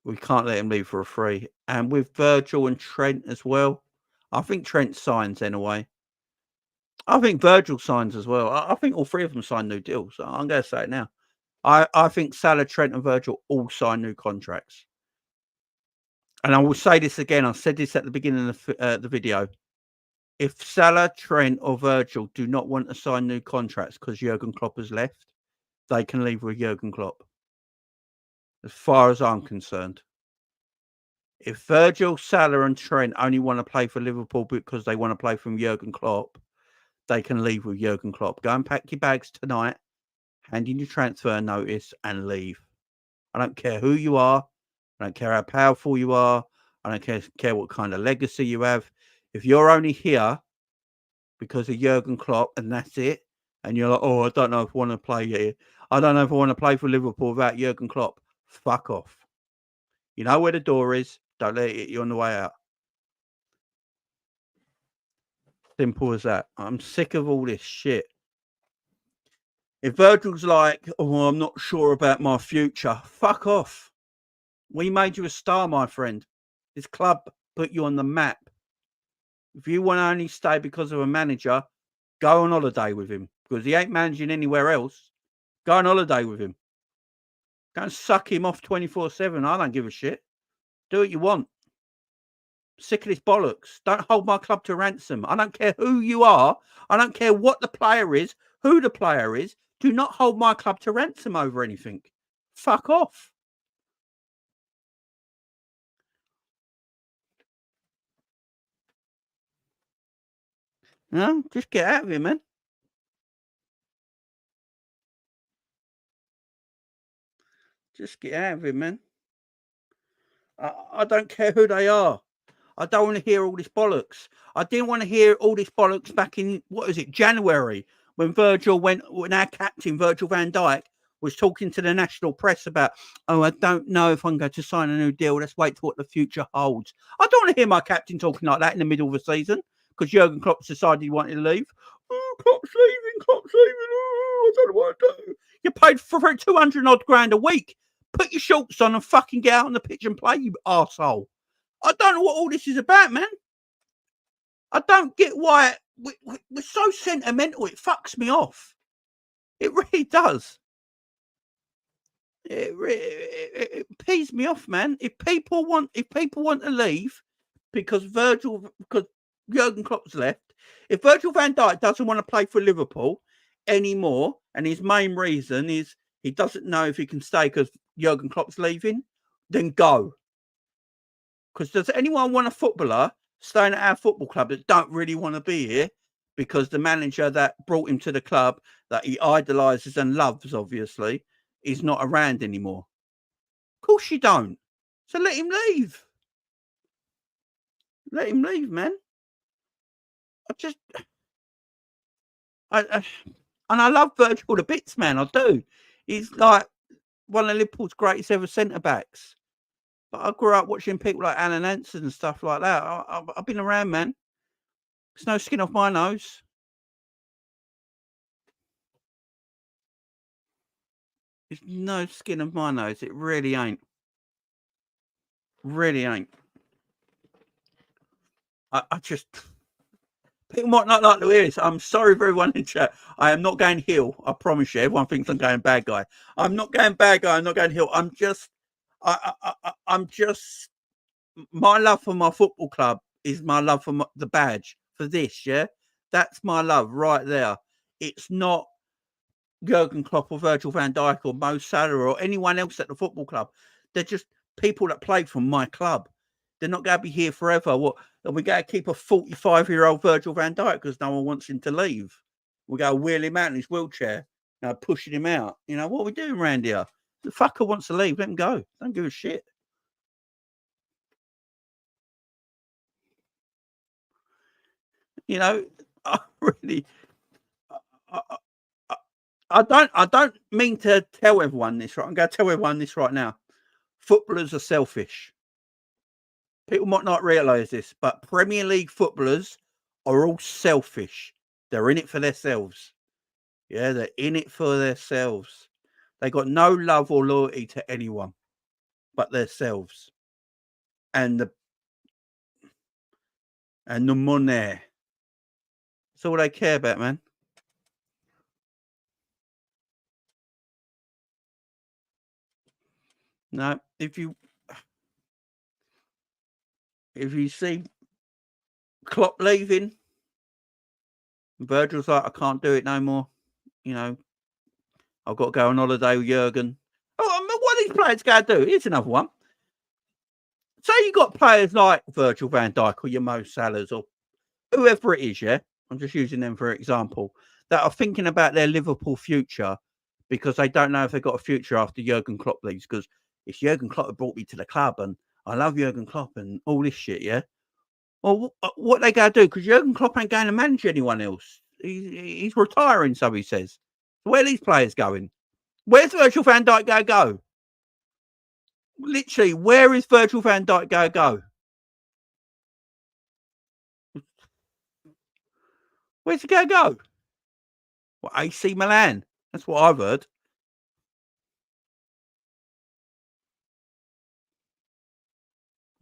[SPEAKER 1] We can't let him leave for a free. And with Virgil and Trent as well, I think Trent signs anyway. I think Virgil signs as well. I think all three of them sign new deals. I'm going to say it now. I think Salah, Trent, and Virgil all sign new contracts. And I will say this again. I said this at the beginning of the video. If Salah, Trent, or Virgil do not want to sign new contracts because Jurgen Klopp has left, they can leave with Jurgen Klopp. As far as I'm concerned. If Virgil, Salah, and Trent only want to play for Liverpool because they want to play from Jurgen Klopp, they can leave with Jurgen Klopp. Go and pack your bags tonight, hand in your transfer notice, and leave. I don't care who you are. I don't care how powerful you are. I don't care what kind of legacy you have. If you're only here because of Jurgen Klopp and that's it, and you're like, oh, I don't know if I want to play here. I don't know if I want to play for Liverpool without Jurgen Klopp. Fuck off. You know where the door is. Don't let it hit you on the way out. Simple as that. I'm sick of all this shit. If Virgil's like, oh, I'm not sure about my future, fuck off. We made you a star, my friend. This club put you on the map. If you want to only stay because of a manager, go on holiday with him. Because he ain't managing anywhere else. Go on holiday with him. Go and suck him off 24/7. I don't give a shit. Do what you want. Sick of this bollocks. Don't hold my club to ransom. I don't care who you are. I don't care what the player is, who the player is. Do not hold my club to ransom over anything. Fuck off. No, just get out of here, man. Just get out of here, man. I don't care who they are. I don't want to hear all this bollocks. I didn't want to hear all this bollocks back in, what is it, January, when our captain, Virgil van Dijk, was talking to the national press about, oh, I don't know if I'm going to sign a new deal. Let's wait for what the future holds. I don't want to hear my captain talking like that in the middle of the season because Jurgen Klopp decided he wanted to leave. Oh, Klopp's leaving. Oh, I don't know what to do. You paid for 200 odd grand a week. Put your shorts on and fucking get out on the pitch and play, you arsehole. I don't know what all this is about, man. I don't get why we're so sentimental. It fucks me off. It really does. It pees me off, man. If people want to leave because Jurgen Klopp's left, if Virgil van Dijk doesn't want to play for Liverpool anymore, and his main reason is he doesn't know if he can stay because Jurgen Klopp's leaving, then go. Because does anyone want a footballer staying at our football club that don't really want to be here because the manager that brought him to the club that he idolises and loves, obviously, is not around anymore? Of course you don't. So let him leave. Let him leave, man. I love Virgil to bits, man. I do. He's like one of Liverpool's greatest ever centre-backs. But I grew up watching people like Alan Hansen and stuff like that. I've been around, man. There's no skin off my nose. There's no skin off my nose. It really ain't. Really ain't. I just... People might not like to hear this. I'm sorry for everyone in chat. I am not going heel. I promise you. Everyone thinks I'm going bad guy. I'm not going bad guy. I'm not going heel. I'm just... I'm just... My love for my football club is my love for the badge. For this, yeah? That's my love right there. It's not Jurgen Klopp or Virgil van Dijk or Mo Salah or anyone else at the football club. They're just people that played for my club. They're not going to be here forever. What? We got to keep a 45-year-old Virgil van Dijk because no one wants him to leave. We got to wheel him out in his wheelchair, pushing him out. You know, what are we doing around here? The fucker wants to leave. Let him go. Don't give a shit. You know, I really, I, I, I don't mean to tell everyone this, right? I'm going to tell everyone this right now. Footballers are selfish. People might not realise this, but Premier League footballers are all selfish. They're in it for themselves. Yeah, they're in it for themselves. They got no love or loyalty to anyone but themselves. And the money. That's all they care about, man. No, if you see Klopp leaving, Virgil's like, I can't do it no more. You know, I've got to go on holiday with Jurgen. Oh, I mean, what are these players going to do? Here's another one. Say you got players like Virgil van Dijk or your Mo Salahs or whoever it is, yeah? I'm just using them for example, that are thinking about their Liverpool future because they don't know if they've got a future after Jurgen Klopp leaves. Because it's Jurgen Klopp that brought me to the club and I love Jurgen Klopp and all this shit, yeah? Well, what they got to do? Because Jurgen Klopp ain't going to manage anyone else. He's retiring, so he says. Where are these players going? Where's Virgil van Dijk going to go? Literally, where is Virgil van Dijk going to go? Where's he going to go? What, AC Milan? That's what I've heard.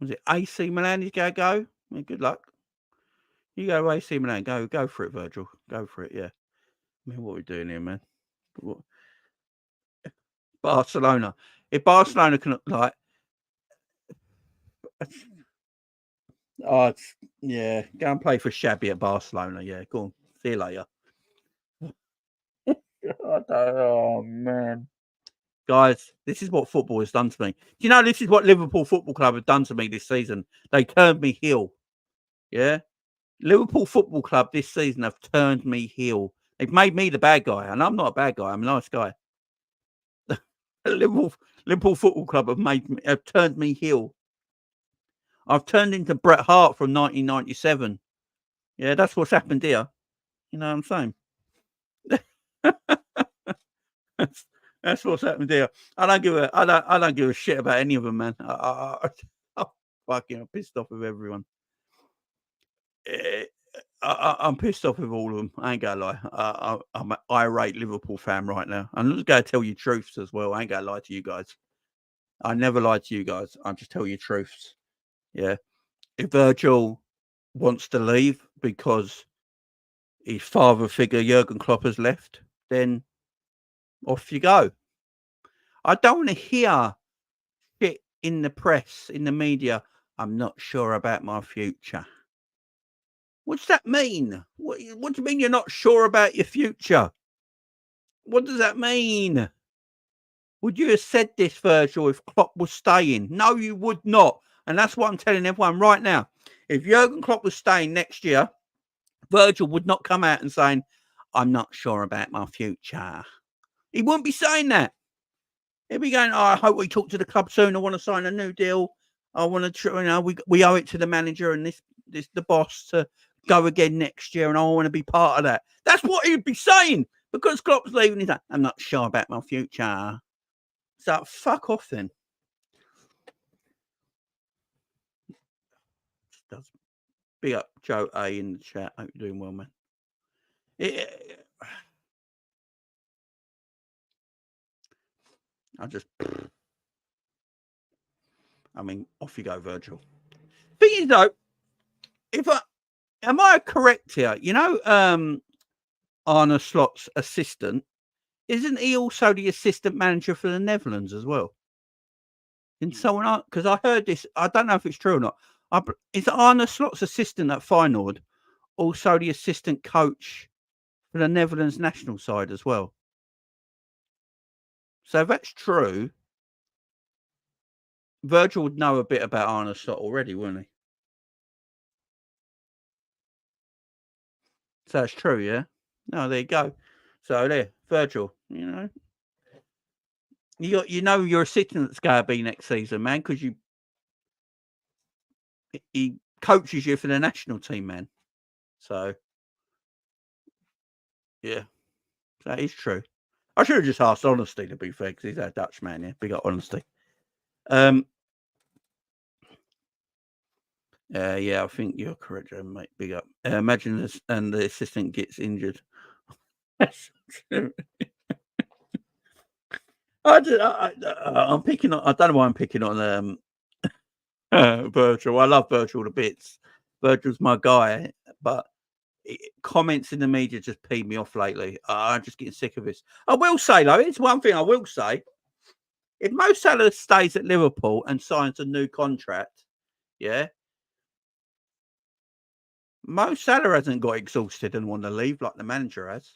[SPEAKER 1] Was it AC Milan he's going to go? Well, good luck. You go AC Milan. Go for it, Virgil. Go for it, yeah. I mean, what are we doing here, man? What? Barcelona. If Barcelona can, like... Oh, yeah. Go and play for Shabby at Barcelona. Yeah, go on. See you later. Oh, man. Guys, this is what football has done to me. Do you know this is what Liverpool Football Club have done to me this season? They turned me heel. Yeah? Liverpool Football Club this season have turned me heel. They've made me the bad guy, and I'm not a bad guy. I'm a nice guy. Liverpool Football Club have turned me heel. I've turned into Bret Hart from 1997. Yeah, that's what's happened here. You know what I'm saying? That's what's happened here. I don't give a shit about any of them, man. I'm fucking pissed off with everyone. I'm pissed off with all of them. I ain't gonna lie. I'm an irate Liverpool fan right now. I'm just gonna tell you truths as well. I ain't gonna lie to you guys. I never lie to you guys. I just tell you truths. Yeah. If Virgil wants to leave because his father figure Jurgen Klopp has left, then off you go. I don't want to hear shit in the press, in the media. I'm not sure about my future. What does that mean? What do you mean you're not sure about your future? What does that mean? Would you have said this, Virgil, if Klopp was staying? No, you would not. And that's what I'm telling everyone right now. If Jurgen Klopp was staying next year, Virgil would not come out and saying, I'm not sure about my future. He wouldn't be saying that. He'd be going, I hope we talk to the club soon. I want to sign a new deal. I want to, we owe it to the manager and the boss to go again next year, and I want to be part of that. That's what he'd be saying because Klopp's leaving. He's like, I'm not sure about my future. So fuck off then. Big up Joe A in the chat. Hope you're doing well, man. I mean, off you go, Virgil. Thing is, though, am I correct here? You know, Arne Slot's assistant, isn't he also the assistant manager for the Netherlands as well? Can someone, because I heard this, I don't know if it's true or not. Is Arne Slot's assistant at Feyenoord also the assistant coach for the Netherlands national side as well? So if that's true, Virgil would know a bit about Arne Slot already, wouldn't he? So that's true, yeah? No, there you go. So there, Virgil, you know. You know your assistant's going to be next season, man, because he coaches you for the national team, man. So yeah, that is true. I should have just asked honesty, to be fair, because he's a Dutch man. Yeah, big up honesty. Yeah, I think you're correct, Joe, mate. Big up. Imagine this, and the assistant gets injured. I'm picking on. I don't know why I'm picking on Virgil. I love Virgil to bits. Virgil's my guy, but comments in the media just peed me off lately. I'm just getting sick of this. I will say though, it's one thing I will say: if Mo Salah stays at Liverpool and signs a new contract, yeah, Mo Salah hasn't got exhausted and want to leave like the manager has.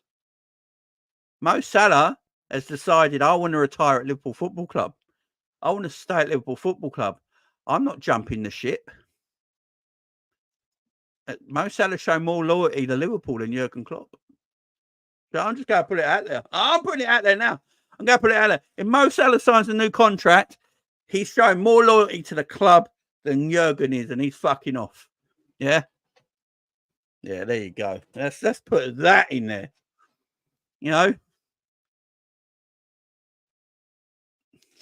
[SPEAKER 1] Mo Salah has decided, I want to retire at Liverpool Football Club. I want to stay at Liverpool Football Club. I'm not jumping the ship. Mo Salah shown more loyalty to Liverpool than Jurgen Klopp. So I'm just going to put it out there. I'm putting it out there now. I'm going to put it out there. If Mo Salah signs a new contract, he's showing more loyalty to the club than Jurgen is, and he's fucking off. Yeah? Yeah, there you go. Let's put that in there. You know?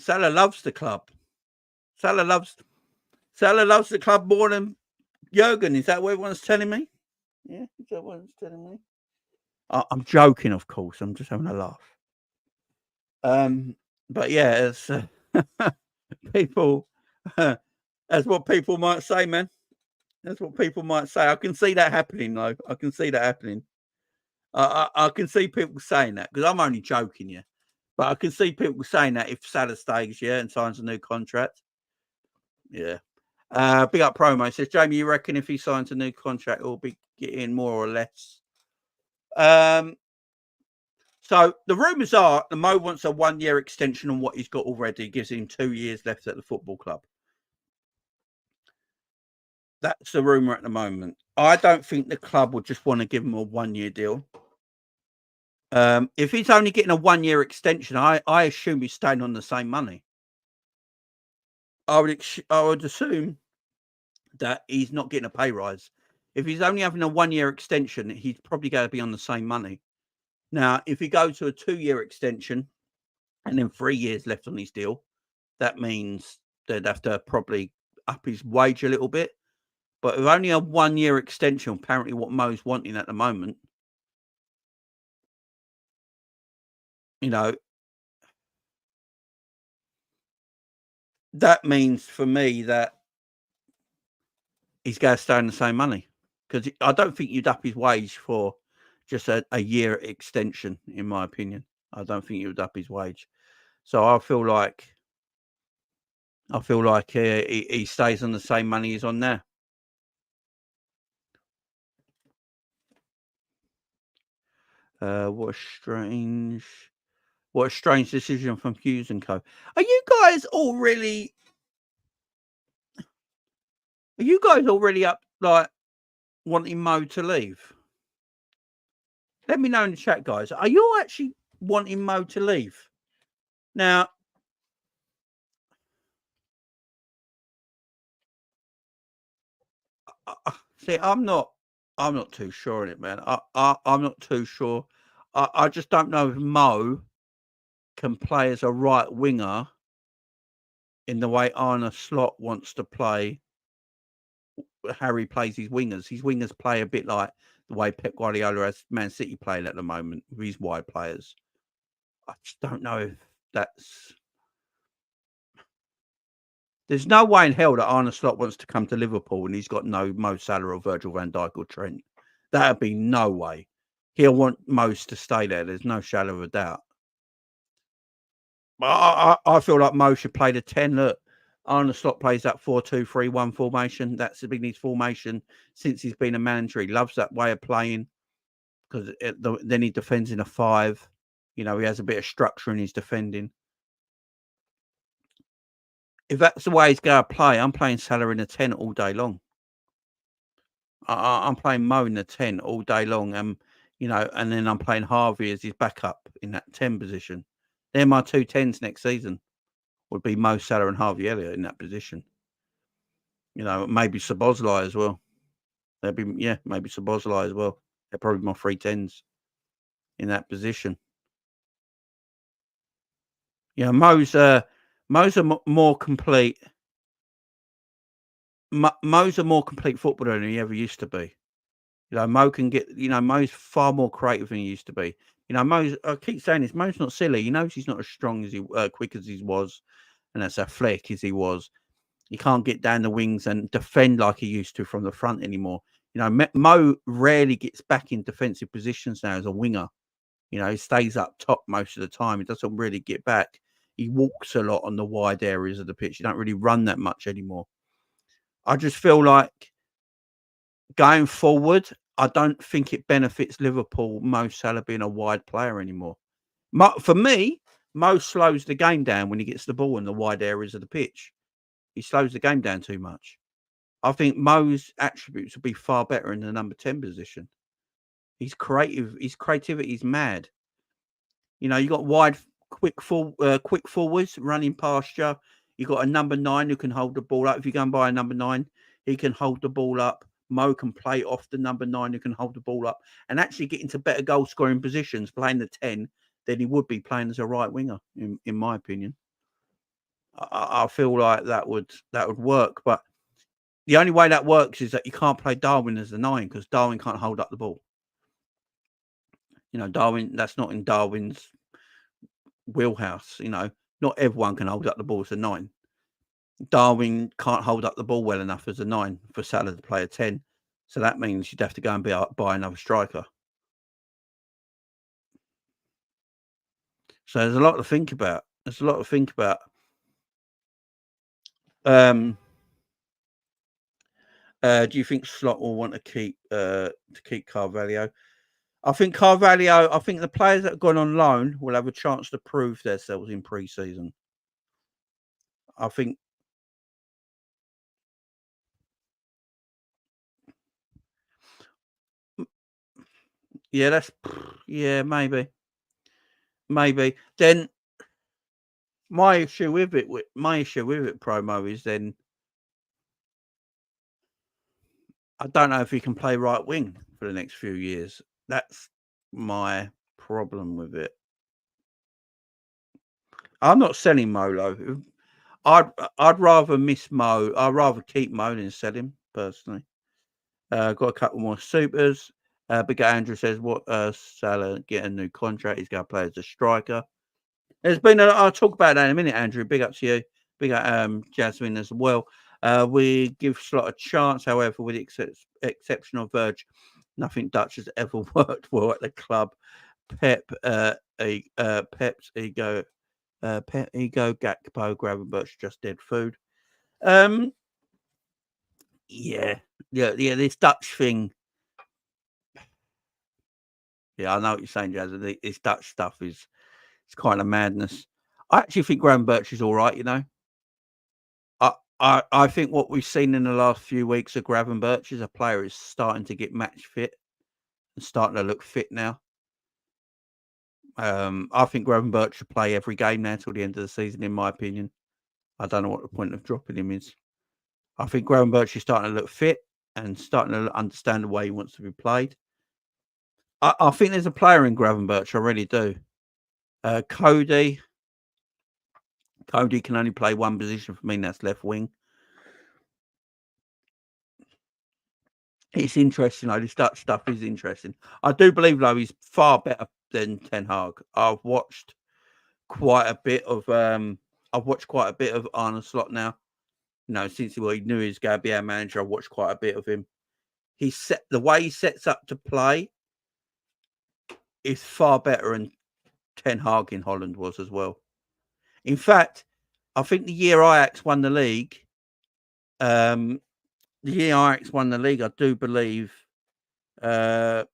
[SPEAKER 1] Salah loves the club. Salah loves the club more than Jurgen. Is that what everyone's telling me? Yeah, is that what everyone's telling me? I'm joking, of course. I'm just having a laugh. But yeah, it's people. That's what people might say, man. That's what people might say. I can see that happening, though. I can see that happening. I can see people saying that because I'm only joking, yeah. But I can see people saying that if Salah stays, yeah, and signs a new contract, yeah. Big up promo says, Jamie, you reckon if he signs a new contract, he'll be getting more or less? So the rumours are the Mo wants a 1-year extension on what he's got already, gives him 2 years left at the football club. That's the rumour at the moment. I don't think the club would just want to give him a 1-year deal. If he's only getting a 1-year extension, I assume he's staying on the same money. I would assume that he's not getting a pay rise. If he's only having a 1-year extension, he's probably going to be on the same money. Now, if he goes to a 2-year extension and then 3 years left on his deal, that means they'd have to probably up his wage a little bit. But with only a 1-year extension, apparently what Mo's wanting at the moment, you know, that means for me that he's going to stay on the same money, because I don't think you'd up his wage for just a year extension, in my opinion. I don't think you would up his wage. So I feel like he stays on the same money he's on now. What a strange decision from Hughes and Co. Are you guys already up, like, wanting Mo to leave? Let me know in the chat, guys. Are you actually wanting Mo to leave? Now, see, I'm not too sure on it, man. I'm not too sure. I just don't know if Mo can play as a right winger in the way Arne Slot wants to play. Harry plays his wingers. His wingers play a bit like the way Pep Guardiola has Man City playing at the moment with his wide players. I just don't know if that's. There's no way in hell that Arne Slot wants to come to Liverpool and he's got no Mo Salah or Virgil van Dijk or Trent. That'd be no way. He'll want Mo's to stay there. There's no shadow of a doubt. I feel like Mo should play the 10. Look, Arne Slot plays that 4-2-3-1 formation. That's been his formation since he's been a manager. He loves that way of playing because then he defends in a 5. You know, he has a bit of structure in his defending. If that's the way he's going to play, I'm playing Salah in a 10 all day long. I'm playing Mo in the 10 all day long, and you know, and then I'm playing Harvey as his backup in that 10 position. They're my 2 10s next season. Would be Mo Salah and Harvey Elliott in that position. Maybe Szoboszlai as well. Maybe Szoboszlai as well. They're probably my 3 10s in that position. Mo's more complete. Mo's a more complete footballer than he ever used to be. Mo can get. Mo's far more creative than he used to be. Mo's. I keep saying this. Mo's not silly. He knows he's not as strong as quick as he was, and as athletic as he was. He can't get down the wings and defend like he used to from the front anymore. Mo rarely gets back in defensive positions now as a winger. He stays up top most of the time. He doesn't really get back. He walks a lot on the wide areas of the pitch. He don't really run that much anymore. I just feel like going forward, I don't think it benefits Liverpool, Mo Salah being a wide player anymore. For me, Mo slows the game down when he gets the ball in the wide areas of the pitch. He slows the game down too much. I think Mo's attributes would be far better in the number 10 position. He's creative. His creativity is mad. You got wide, quick forwards running past you. You got a number 9 who can hold the ball up. If you go and buy a number 9, he can hold the ball up. Mo can play off the number 9 who can hold the ball up and actually get into better goal scoring positions playing the 10 than he would be playing as a right winger, in my opinion. I feel like that would work, but the only way that works is that you can't play Darwin as a 9 because Darwin can't hold up the ball. Darwin, that's not in Darwin's wheelhouse. Not everyone can hold up the ball as a 9. Darwin can't hold up the ball well enough as a 9 for Salah to play a 10. So that means you'd have to go and buy another striker. So there's a lot to think about. Do you think Slot will want to keep Carvalho? I think the players that have gone on loan will have a chance to prove themselves in pre-season. I think. Yeah, maybe. Then my issue with it, Promo, is then I don't know if he can play right wing for the next few years. That's my problem with it. I'm not selling Molo. I'd rather miss Mo. I'd rather keep Mo than sell him personally. Got a couple more supers. Big Andrew says, "What Salah get a new contract? He's going to play as a striker." There's been I'll talk about that in a minute, Andrew. Big up to you. Big up Jasmine as well. We give Slot a chance, however, with the exception of Verge, nothing Dutch has ever worked well at the club. Pep's ego, Gakpo, Gravenberch, just dead food. Yeah. This Dutch thing. Yeah, I know what you're saying, Jazz. This Dutch stuff it's kind of madness. I actually think Gravenberch is all right. I think what we've seen in the last few weeks of Gravenberch is a player is starting to get match fit and starting to look fit now. I think Gravenberch should play every game now till the end of the season, in my opinion. I don't know what the point of dropping him is. I think Gravenberch is starting to look fit and starting to understand the way he wants to be played. I think there's a player in Gravenberch, I really do. Cody can only play one position for me, and that's left wing. It's interesting, though. This Dutch stuff is interesting. I do believe, though, he's far better than Ten Hag. I've watched quite a bit of Arne Slot now. Since he knew he was going to be our manager, I watched quite a bit of him. The way he sets up to play is far better than Ten Hag in Holland was as well. In fact, I think the year Ajax won the league, I do believe Ten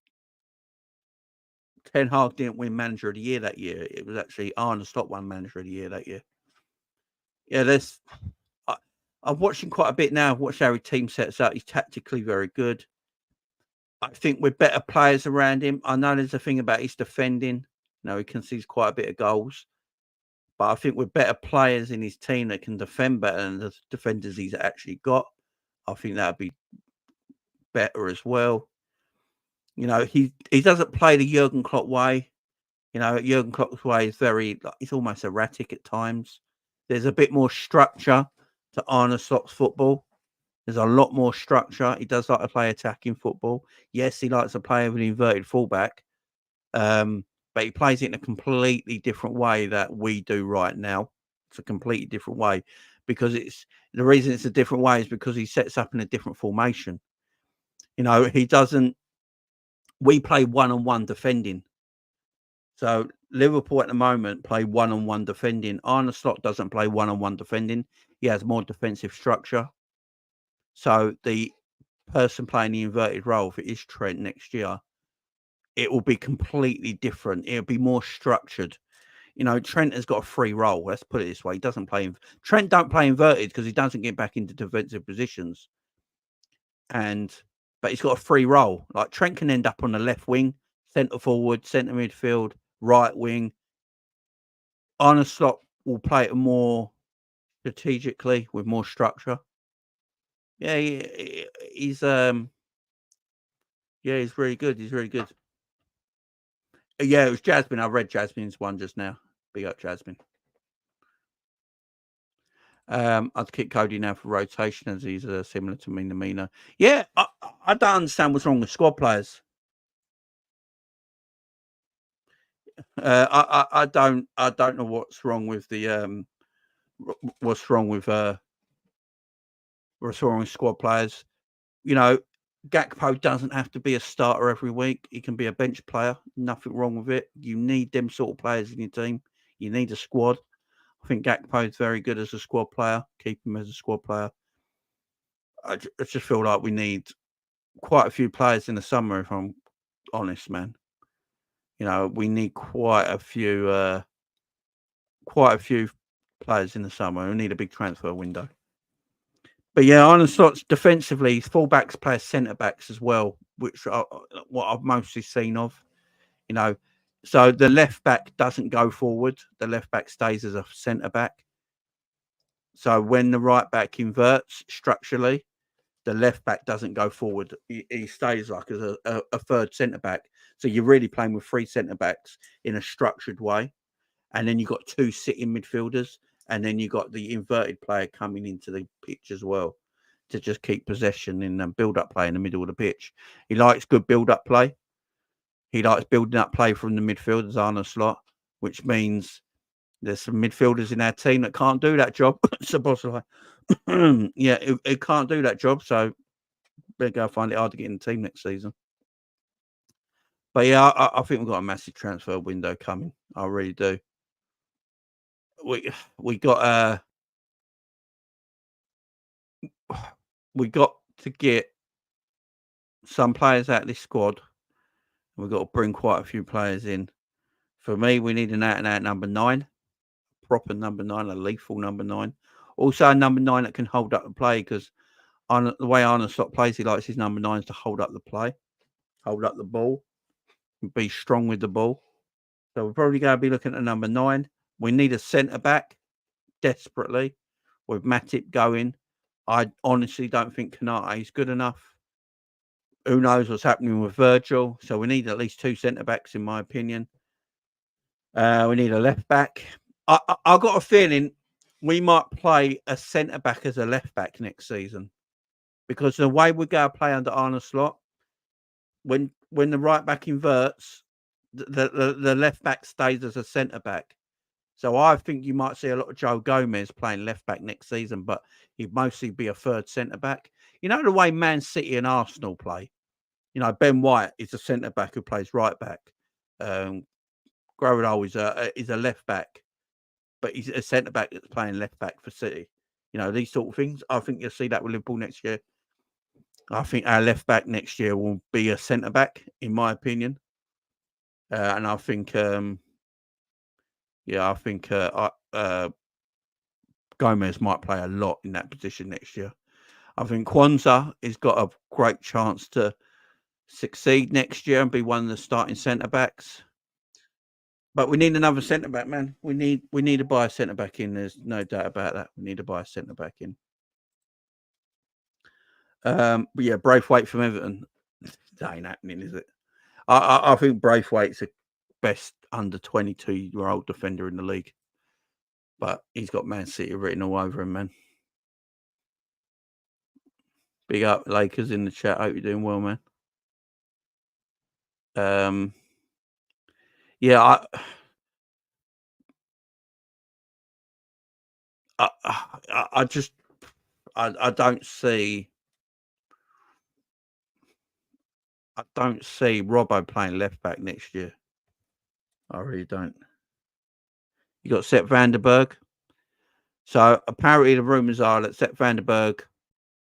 [SPEAKER 1] Hag didn't win Manager of the Year that year. It was actually Arne Slot won Manager of the Year that year. Yeah, I've watched him quite a bit now. I've watched how his team sets up. He's tactically very good. I think with better players around him, I know there's a thing about his defending. He concedes quite a bit of goals. But I think with better players in his team that can defend better than the defenders he's actually got, I think that would be better as well. You know, he doesn't play the Jurgen Klopp way. You know, Jurgen Klopp's way is very, it's almost erratic at times. There's a bit more structure to Arne Slot's football. There's a lot more structure. He does like to play attacking football. Yes, he likes to play with an inverted fullback, but he plays it in a completely different way that we do right now. It's a completely different way because the reason it's a different way is because he sets up in a different formation. You know, he doesn't. We play one-on-one defending. So Liverpool at the moment play one-on-one defending. Arne Slot doesn't play one-on-one defending. He has more defensive structure. So the person playing the inverted role, if it is Trent next year, it will be completely different. It'll be more structured. You know, Trent has got a free role. Let's put it this way. He doesn't play. Trent don't play inverted because he doesn't get back into defensive positions. But he's got a free role. Like Trent can end up on the left wing, centre forward, centre midfield, right wing. Arne Slot will play it more strategically with more structure. Yeah, he's he's really good. He's really good. Yeah, it was Jasmine. I read Jasmine's one just now. Big up Jasmine. I'd kick Cody now for rotation as he's similar to Mina. Yeah, I don't understand what's wrong with squad players. I don't know what's wrong with the what's wrong with squad players. You know, Gakpo doesn't have to be a starter every week. He can be a bench player. Nothing wrong with it. You need them sort of players in your team. You need a squad. I think Gakpo is very good as a squad player. Keep him as a squad player. I just feel like we need quite a few players in the summer, if I'm honest, man. You know, we need quite a few players in the summer. We need a big transfer window. But yeah, Arne Slot's defensively, fullbacks play as centre backs as well, which are what I've mostly seen of. You know, so the left back doesn't go forward. The left back stays as a centre back. So when the right back inverts structurally, the left back doesn't go forward. He stays like as a third centre back. So you're really playing with three centre backs in a structured way. And then you've got two sitting midfielders. And then you got the inverted player coming into the pitch as well to just keep possession and build-up play in the middle of the pitch. He likes good build-up play. He likes building up play from the midfielders, Arne Slot, which means there's some midfielders in our team that can't do that job. Yeah, it can't do that job, so better go find it hard to get in the team next season. But yeah, I think we've got a massive transfer window coming. I really do. We got to get some players out of this squad. We've got to bring quite a few players in. For me, we need an out-and-out number 9, proper number 9, a lethal number 9. Also, a number 9 that can hold up the play because the way Arne Slot plays, he likes his number 9s to hold up the play, hold up the ball, and be strong with the ball. So we're probably going to be looking at number 9. We need a centre-back desperately with Matip going. I honestly don't think Konate is good enough. Who knows what's happening with Virgil? So we need at least 2 centre-backs, in my opinion. We need a left-back. I've got a feeling we might play a centre-back as a left-back next season because the way we're going to play under Arne Slot, when the right-back inverts, the left-back stays as a centre-back. So I think you might see a lot of Joe Gomez playing left-back next season, but he'd mostly be a third centre-back. You know the way Man City and Arsenal play? You know, Ben White is a centre-back who plays right-back. Grovedal is a left-back, but he's a centre-back that's playing left-back for City. You know, these sort of things. I think you'll see that with Liverpool next year. I think our left-back next year will be a centre-back, in my opinion. And I think... Gomez might play a lot in that position next year. I think Kwanzaa has got a great chance to succeed next year and be one of the starting centre-backs. But we need another centre back, man. We need to buy a centre back in. There's no doubt about that. We need to buy a centre back in. But yeah, Braithwaite from Everton. That ain't happening, is it? I think Braithwaite's the best under 22-year-old defender in the league. But he's got Man City written all over him, man. Big up, Lakers, in the chat. Hope you're doing well, man. Yeah, I just I don't see Robbo playing left back next year. I really don't. You got Sepp Vandenberg. So apparently the rumours are that Sepp Vandenberg,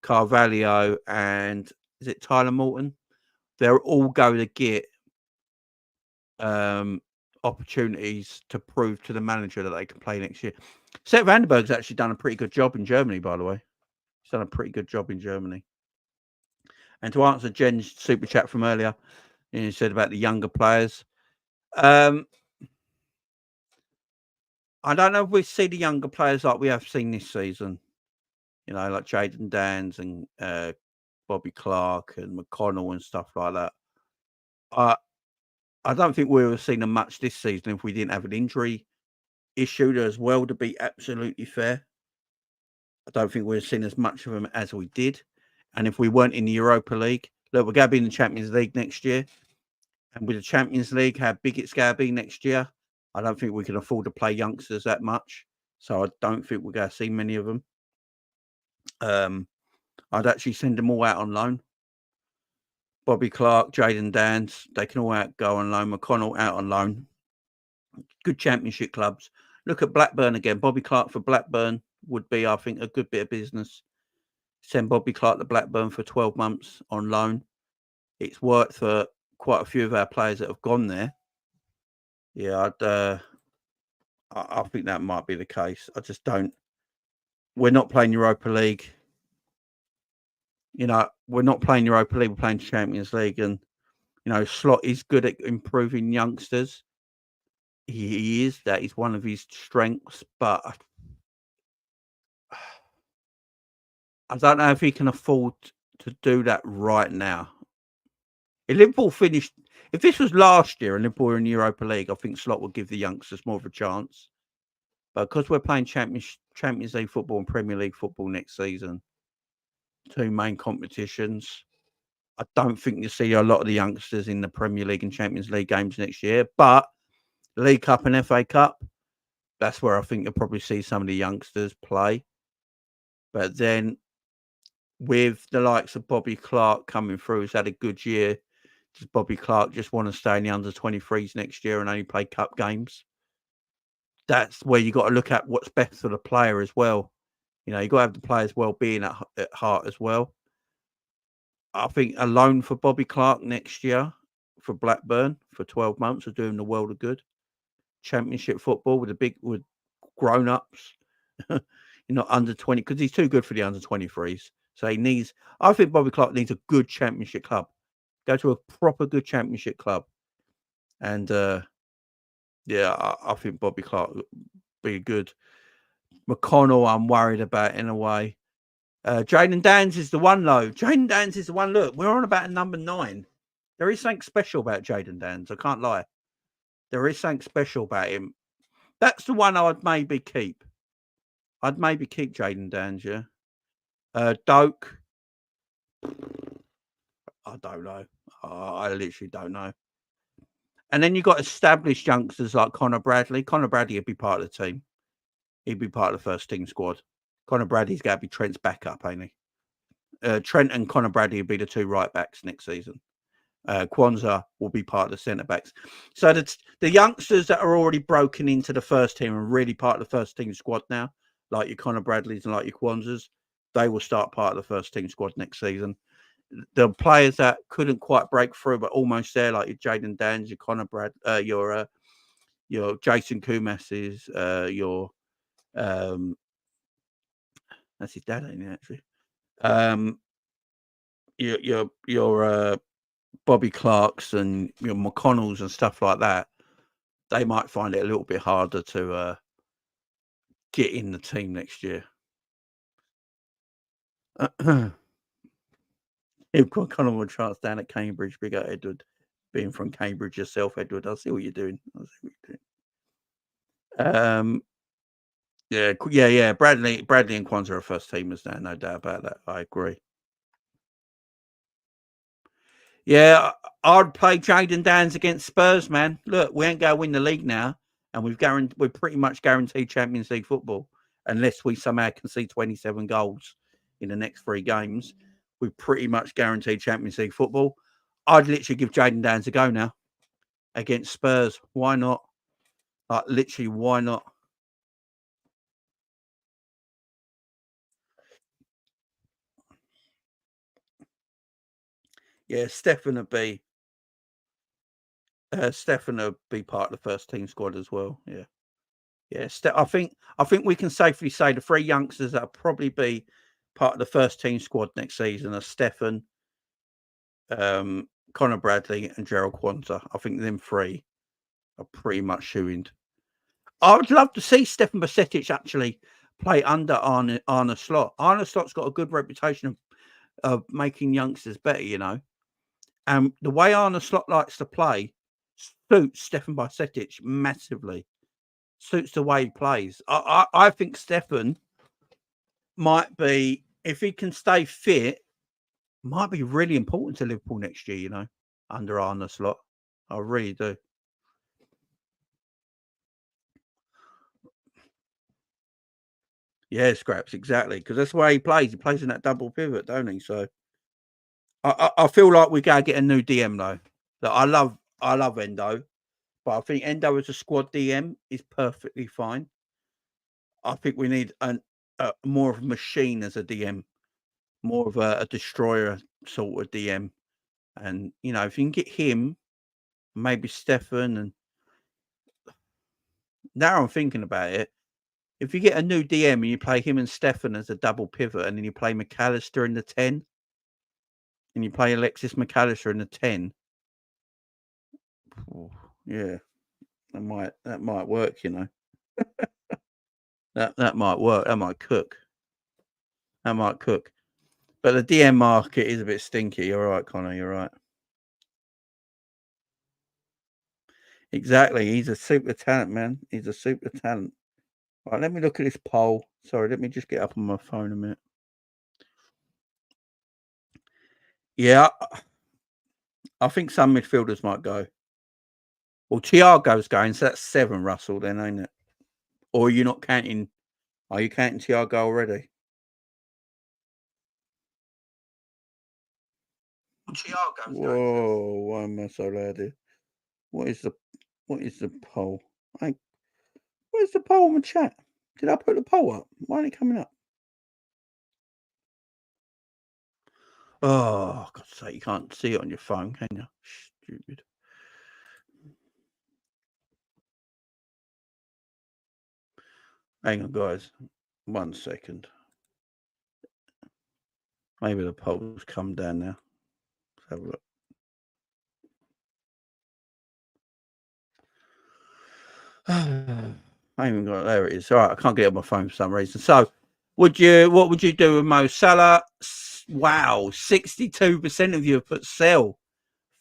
[SPEAKER 1] Carvalho, and is it Tyler Morton? They're all going to get opportunities to prove to the manager that they can play next year. Sepp Vandenberg's actually done a pretty good job in Germany, by the way. He's done a pretty good job in Germany. And to answer Jen's super chat from earlier, you said about the younger players. I don't know if we see the younger players like we have seen this season. You know, like Jayden Danns and Bobby Clark and McConnell and stuff like that. I don't think we would have seen them much this season if we didn't have an injury issue as well, to be absolutely fair. I don't think we've seen as much of them as we did. And if we weren't in the Europa League, look, we're going to be in the Champions League next year. And with the Champions League, how big it's going to be next year, I don't think we can afford to play youngsters that much. So I don't think we're going to see many of them. I'd actually send them all out on loan. Bobby Clark, Jayden Danns, they can all go on loan. McConnell out on loan. Good Championship clubs. Look at Blackburn again. Bobby Clark for Blackburn would be, I think, a good bit of business. Send Bobby Clark to Blackburn for 12 months on loan. It's worked for quite a few of our players that have gone there. Yeah, I think that might be the case. I just don't. We're not playing Europa League. You know, we're not playing Europa League. We're playing Champions League, and you know, Slot is good at improving youngsters. He is. That is one of his strengths, but I don't know if he can afford to do that right now. If Liverpool finished, if this was last year and Liverpool were in the Europa League, I think Slot would give the youngsters more of a chance. But because we're playing Champions League football and Premier League football next season, two main competitions, I don't think you'll see a lot of the youngsters in the Premier League and Champions League games next year. But League Cup and FA Cup, that's where I think you'll probably see some of the youngsters play. But then with the likes of Bobby Clark coming through, who's had a good year, does Bobby Clark just want to stay in the under-23s next year and only play cup games? That's where you got to look at what's best for the player as well. You know, you got to have the player's well-being at heart as well. I think a loan for Bobby Clark next year for Blackburn for 12 months are doing the world of good. Championship football with grown-ups, you're not under 20, because he's too good for the under-23s. So I think Bobby Clark needs a good championship club. Go to a proper good championship club. And yeah, I think Bobby Clark would be good. McConnell, I'm worried about in a way. Jayden Danns is the one, though. Jayden Danns is the one. Look, we're on about number 9. There is something special about Jayden Danns. I can't lie. There is something special about him. That's the one I'd maybe keep. I'd maybe keep Jayden Danns, yeah. Doak, I don't know. I literally don't know. And then you've got established youngsters like Connor Bradley. Connor Bradley would be part of the team. He'd be part of the first team squad. Connor Bradley's got to be Trent's backup, ain't he? Trent and Connor Bradley will be the 2 right backs next season. Kwanzaa will be part of the centre backs. So the youngsters that are already broken into the first team and really part of the first team squad now, like your Connor Bradleys and like your Kwanzaas, they will start part of the first team squad next season. The players that couldn't quite break through but almost there, like your Jayden Danns, your Connor your Jason Kumas's, that's his dad, ain't it, actually? Your Bobby Clarks and your McConnells and stuff like that, they might find it a little bit harder to get in the team next year. You've got kind of a chance down at Cambridge. Big up, Edward. Being from Cambridge yourself, Edward, I see what you're doing. Yeah. Bradley and Kwanzaa are first teamers now, no doubt about that. I agree. Yeah, I'd play Jayden Downs against Spurs, man. Look, we ain't going to win the league now, and we're pretty much guaranteed Champions League football unless we somehow concede 27 goals in the next 3 games. We're pretty much guaranteed Champions League football. I'd literally give Jayden Downs a go now against Spurs. Why not? Like, literally, why not? Yeah, Stefan will be part of the first team squad as well. Yeah. Yeah, I think we can safely say the 3 youngsters that'll probably be part of the first team squad next season are Stefan, Connor Bradley, and Gerald Kwanzaa. I think them 3 are pretty much shoo-in. I would love to see Stefan Bajcetic actually play under Arne Slot. Arne Slot's got a good reputation of making youngsters better, you know. And the way Arne Slot likes to play suits Stefan Bajcetic massively. Suits the way he plays. I think Stefan might be, if he can stay fit, might be really important to Liverpool next year, you know, under Arne Slot. I really do. Yeah, Scraps, exactly. Because that's the way he plays. He plays in that double pivot, don't he? So I feel like we gotta get a new DM though. That I love Endo, but I think Endo as a squad DM is perfectly fine. I think we need more of a machine as a DM, more of a destroyer sort of DM. And you know, if you can get him, maybe Stefan, and now I'm thinking about it. If you get a new DM and you play him and Stefan as a double pivot, and then you play McAllister in the 10, and you play Alexis McAllister in the 10, yeah, that might work, you know. that might work. That might cook. That might cook. But the DM market is a bit stinky. You're right, Connor. You're right. Exactly. He's a super talent, man. He's a super talent. Right, let me look at this poll. Sorry, let me just get up on my phone a minute. Yeah, I think some midfielders might go. Well, Thiago's going, so that's 7, Russell, then, ain't it? Or are you not counting? Are you counting Thiago already? Thiago's Whoa, why am I so loud here? What is the poll? Where's the poll in the chat? Did I put the poll up? Why ain't it coming up? Oh, God's sake, you can't see it on your phone, can you? Stupid. Hang on, guys. 1 second. Maybe the poll's come down now. Let's have a look. I even got there. It is. All right, I can't get it on my phone for some reason. So, what would you do with Mo Salah? Wow, 62% of you have put sell.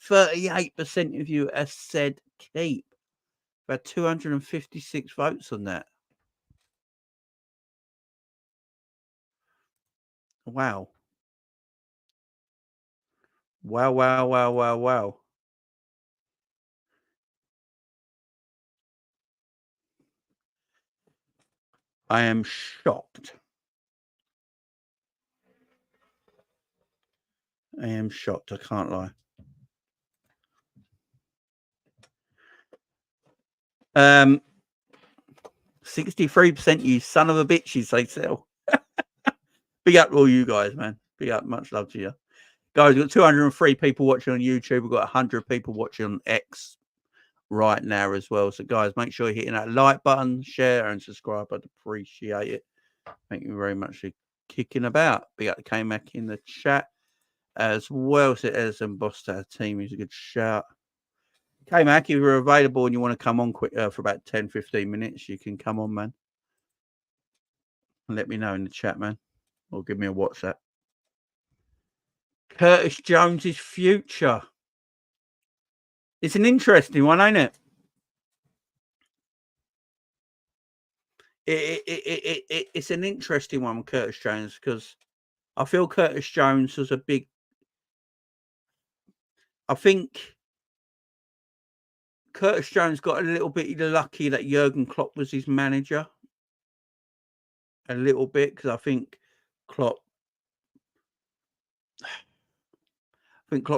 [SPEAKER 1] 38% of you have said keep. We had 256 votes on that. Wow. Wow. I am shocked. I can't lie. 63% you son of a bitch, you say sell. Big up to all you guys, man. Big up, much love to you. Guys, we've got 203 people watching on YouTube. We've got 100 people watching on X right now as well. So, guys, make sure you're hitting that like button, share, and subscribe. I'd appreciate it. Thank you very much for kicking about. Big up to K-Mac in the chat as well. So, Edison Boss to our team is a good shout. Okay, Mac, if you're available and you want to come on quick for about 10, 15 minutes, you can come on, man. And let me know in the chat, man. Or give me a WhatsApp. Curtis Jones's future. It's an interesting one, ain't it? It's an interesting one with Curtis Jones because I feel Curtis Jones was a big. I think Curtis Jones got a little bit lucky that Jurgen Klopp was his manager. A little bit because I think Klopp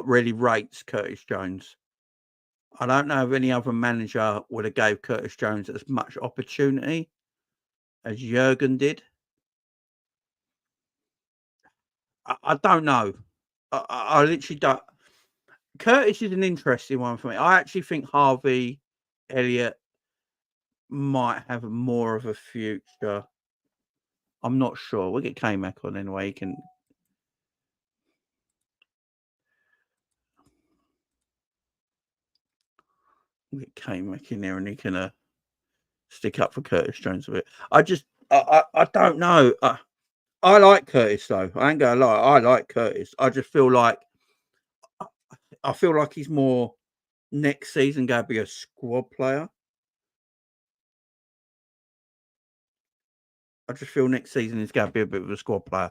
[SPEAKER 1] really rates Curtis Jones. I don't know if any other manager would have gave Curtis Jones as much opportunity as Jurgen did. I don't know. I literally don't. Curtis is an interesting one for me. I actually think Harvey Elliott might have more of a future. I'm not sure. We'll get K-Mac on anyway. He can. We'll get K-Mac in there and he can stick up for Curtis Jones a bit. I don't know. I like Curtis though. I ain't gonna lie. I like Curtis. I just feel like he's more next season going to be a squad player. I just feel next season he's going to be a bit of a squad player.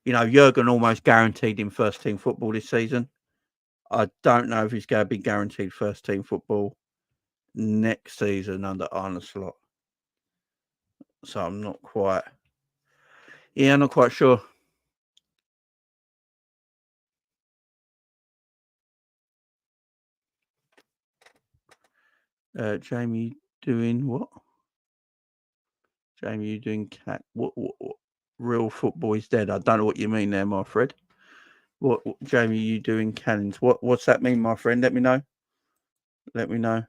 [SPEAKER 1] Jurgen almost guaranteed him first team football this season. I don't know if he's going to be guaranteed first team football next season under Arne Slot. So I'm not quite. Yeah, I'm not quite sure. Jamie doing what? Jamie, you doing cat? What? Real football is dead. I don't know what you mean there, my friend. What Jamie, you doing cannons? What's that mean, my friend? Let me know. Let me know.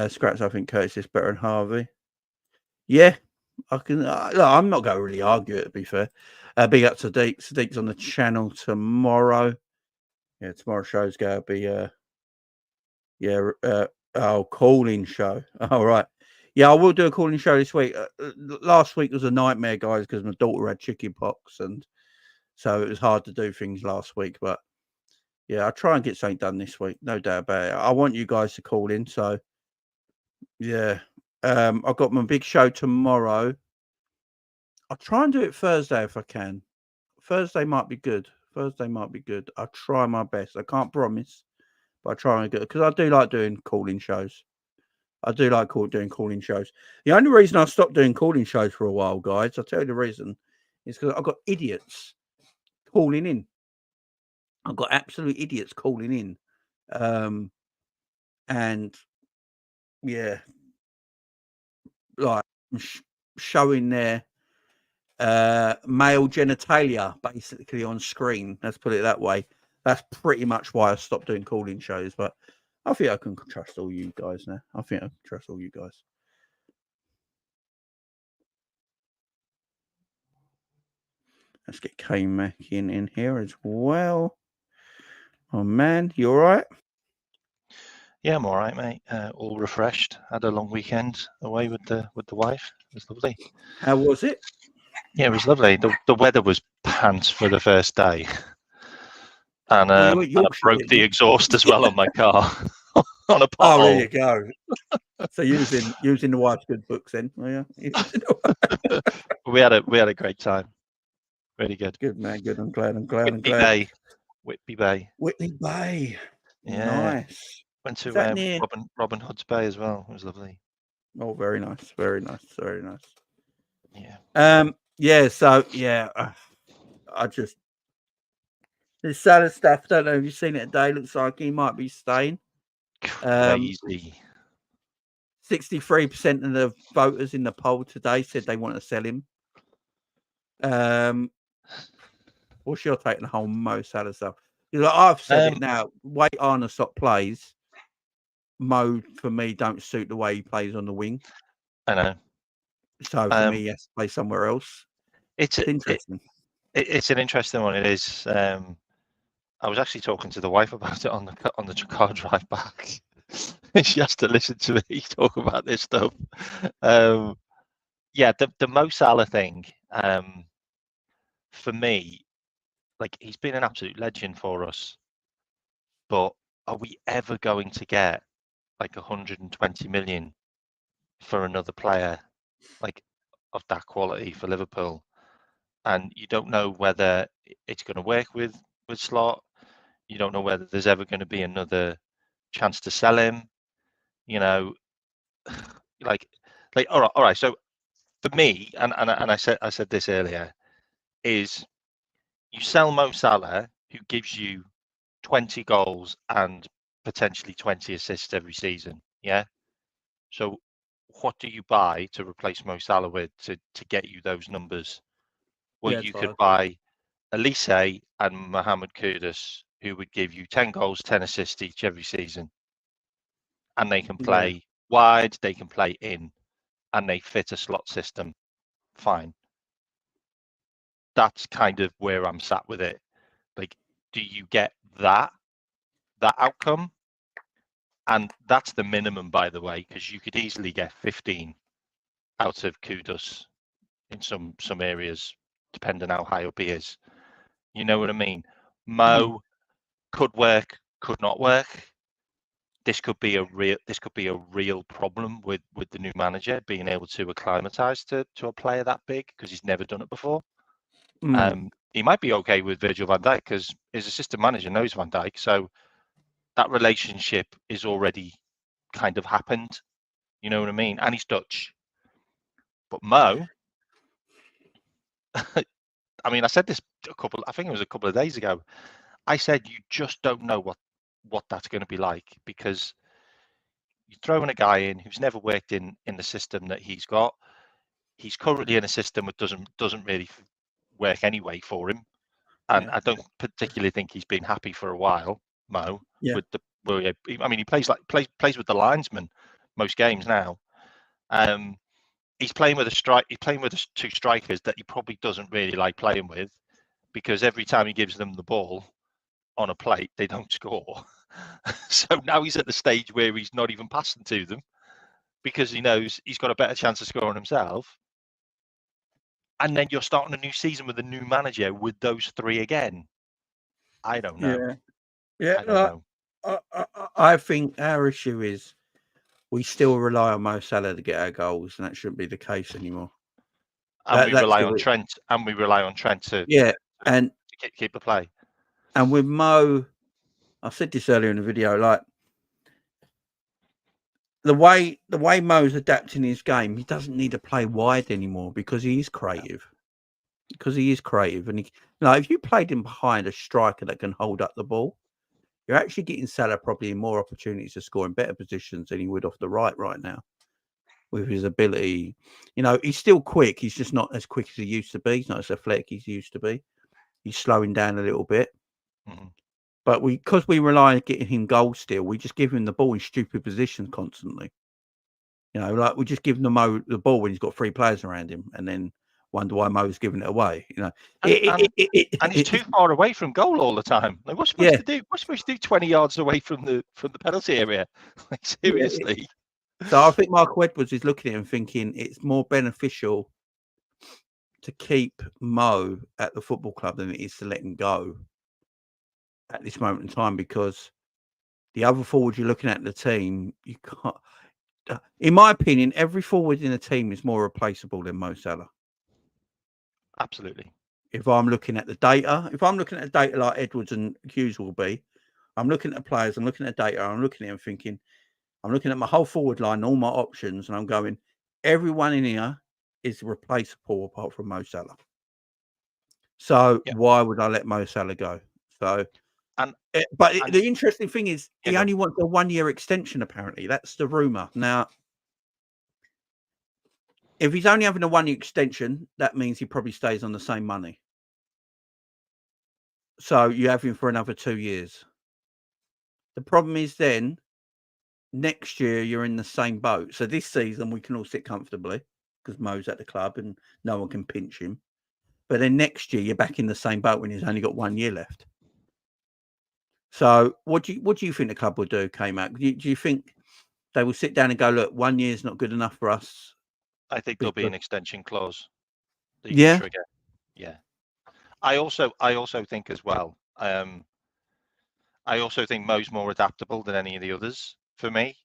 [SPEAKER 1] Scraps, I think Curtis is better than Harvey. Yeah, I can. I'm not going to really argue it, to be fair. Big up to Dijk. Sadiq's on the channel tomorrow. Yeah, tomorrow's show's going to be calling show. All right. Yeah, I will do a calling show this week. Last week was a nightmare, guys, because my daughter had chicken pox, and so it was hard to do things last week. But yeah, I'll try and get something done this week, no doubt about it. I want you guys to call in, so yeah. I've got my big show tomorrow. I'll try and do it Thursday if I can. Thursday might be good. I'll try my best. I can't promise, but I try and do it because I do like doing calling shows. Doing calling shows. The only reason I stopped doing calling shows for a while, guys, I'll tell you the reason, is because I've got idiots calling in. I've got absolute idiots calling in. And yeah, like showing their male genitalia basically on screen. Let's put it that way. That's pretty much why I stopped doing calling shows. But I think I can trust all you guys now. Let's get K-Mac in here as well. Oh man, you all right?
[SPEAKER 2] Yeah, I'm all right, mate. All refreshed. Had a long weekend away with the wife. It was lovely.
[SPEAKER 1] How was it?
[SPEAKER 2] Yeah, it was lovely. The weather was pants for the first day, and I broke the exhaust as well on my car on a pothole.
[SPEAKER 1] Oh, there you go. So using the wife's good books then, yeah.
[SPEAKER 2] We had a great time. Really good.
[SPEAKER 1] Good man, good. I'm glad.
[SPEAKER 2] Whitby Bay.
[SPEAKER 1] Yeah. Nice.
[SPEAKER 2] Went to Robin Hood's Bay as well. It was lovely.
[SPEAKER 1] Oh, very nice.
[SPEAKER 2] Yeah.
[SPEAKER 1] Yeah. So yeah, I just this Salah stuff. Don't know if you've seen it today. Looks like he might be staying.
[SPEAKER 2] Crazy.
[SPEAKER 1] 63% of the voters in the poll today said they want to sell him. What's your take on the whole Mo Salah stuff? Like I've said it now. Way Arne Slot plays, Mo for me don't suit the way he plays on the wing.
[SPEAKER 2] I know.
[SPEAKER 1] So for me, he has to play somewhere else.
[SPEAKER 2] It's interesting. It's an interesting one. It is. I was actually talking to the wife about it on the car drive back. She has to listen to me talk about this stuff. Yeah, the Mo Salah thing. For me, like, he's been an absolute legend for us, but are we ever going to get like 120 million for another player like of that quality for Liverpool? And you don't know whether it's going to work with Slot. You don't know whether there's ever going to be another chance to sell him. You know, like all right. So for me, and I said this earlier, is you sell Mo Salah, who gives you 20 goals and potentially 20 assists every season. Yeah. So what do you buy to replace Mo Salah with to get you those numbers? Well,
[SPEAKER 1] Yeah,
[SPEAKER 2] you could buy Elise and Mohamed Kudus, who would give you 10 goals, 10 assists each every season. And they can play wide, they can play in, and they fit a slot system. Fine. That's kind of where I'm sat with it. Like, do you get that outcome? And that's the minimum, by the way, because you could easily get 15 out of Kudus in some areas, depending how high up he is. You know what I mean? Mo could work, could not work. This could be a real problem with the new manager being able to acclimatise to a player that big, because he's never done it before. He might be okay with Virgil van Dijk because his assistant manager knows Van Dijk, so that relationship is already kind of happened. You know what I mean? And he's Dutch. But Mo, I mean, I said this I think it was a couple of days ago. I said you just don't know what that's going to be like, because you're throwing a guy in who's never worked in the system that he's got. He's currently in a system that doesn't really work anyway for him, and I don't particularly think he's been happy for a while. Mo, with the, I mean, he plays with the linesman most games now. He's playing with two strikers that he probably doesn't really like playing with, because every time he gives them the ball on a plate, they don't score. So now he's at the stage where he's not even passing to them, because he knows he's got a better chance of scoring himself. And then you're starting a new season with a new manager with those three again. I don't know.
[SPEAKER 1] I don't know. I think our issue is we still rely on Mo Salah to get our goals, and that shouldn't be the case anymore.
[SPEAKER 2] And we rely on Trent, to keep the play.
[SPEAKER 1] And with Mo, I said this earlier in the video, like the way Mo's adapting his game, he doesn't need to play wide anymore because he is creative. And if you played him behind a striker that can hold up the ball, you're actually getting Salah probably more opportunities to score in better positions than he would off the right now. With his ability, he's still quick. He's just not as quick as he used to be. He's not as athletic as he used to be. He's slowing down a little bit. But because we rely on getting him goals still, we just give him the ball in stupid positions constantly. Like we just give Mo the ball when he's got three players around him, and then wonder why Mo's giving it away.
[SPEAKER 2] And he's too far away from goal all the time. Like, what's supposed to do? What's supposed to do 20 yards away from the penalty area? Like, seriously.
[SPEAKER 1] So I think Michael Edwards is looking at him thinking it's more beneficial to keep Mo at the football club than it is to let him go at this moment in time, because the other forward you're looking at in the team, you can't. In my opinion, every forward in the team is more replaceable than Mo Salah.
[SPEAKER 2] Absolutely.
[SPEAKER 1] If I'm looking at the data, like Edwards and Hughes will be, I'm looking at the players, I'm looking at data, I'm looking at them thinking, I'm looking at my whole forward line, all my options, and I'm going, everyone in here is replaceable apart from Mo Salah. So why would I let Mo Salah go? The interesting thing is he only wants a 1-year extension, apparently. That's the rumour. Now, if he's only having a 1-year extension, that means he probably stays on the same money. So you have him for another 2 years. The problem is then, next year you're in the same boat. So this season we can all sit comfortably because Mo's at the club and no one can pinch him. But then next year you're back in the same boat when he's only got 1 year left. So what do you think the club will do, K-Mac? Do you think they will sit down and go, look, 1 year's not good enough for us?
[SPEAKER 2] I think there'll be an extension clause that you can
[SPEAKER 1] Yeah.
[SPEAKER 2] trigger. Yeah. I also think as well. I also think Mo's more adaptable than any of the others for me,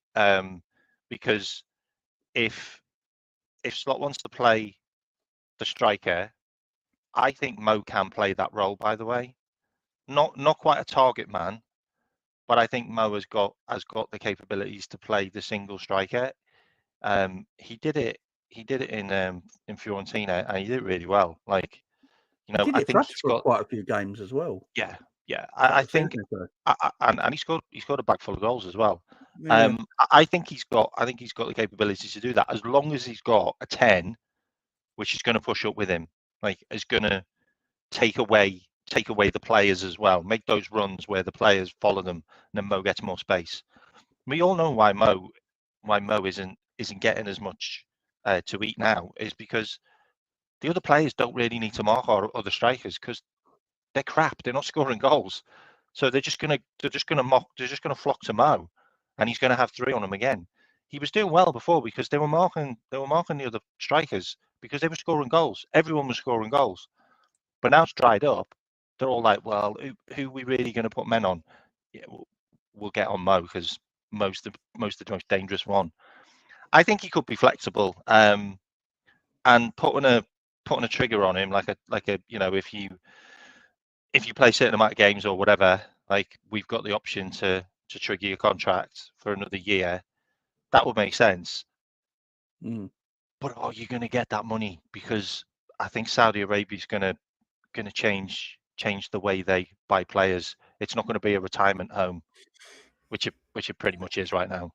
[SPEAKER 2] because if Slot wants to play the striker, I think Mo can play that role. By the way, not quite a target man, but I think Mo has got the capabilities to play the single striker. He did it in Fiorentina, and he did it really well. Like,
[SPEAKER 1] He did
[SPEAKER 2] I
[SPEAKER 1] it for
[SPEAKER 2] think
[SPEAKER 1] us
[SPEAKER 2] he's
[SPEAKER 1] for
[SPEAKER 2] got,
[SPEAKER 1] quite a few games as well.
[SPEAKER 2] yeah.
[SPEAKER 1] A couple
[SPEAKER 2] I
[SPEAKER 1] of
[SPEAKER 2] think,
[SPEAKER 1] seasons ago.
[SPEAKER 2] and he scored a bag full of goals as well.
[SPEAKER 1] Yeah.
[SPEAKER 2] I think he's got the capabilities to do that, as long as he's got a 10, which is going to push up with him, like is going to take away the players as well, make those runs where the players follow them, and then Mo gets more space. We all know why Mo isn't getting as much to eat now, is because the other players don't really need to mark our other strikers, because they're crap. They're not scoring goals, so they're just gonna flock to Mo, and he's gonna have 3 on him again. He was doing well before because they were marking the other strikers because they were scoring goals. Everyone was scoring goals, but now it's dried up. They're all like, well, who are we really going to put men on? Yeah, we'll get on Mo because Mo's the most dangerous one. I think he could be flexible, and putting a trigger on him, like a if you play a certain amount of games or whatever, like we've got the option to trigger your contract for another year. That would make sense.
[SPEAKER 1] Mm.
[SPEAKER 2] But are you going to get that money? Because I think Saudi Arabia is going to change the way they buy players. It's not going to be a retirement home, which it pretty much is right now.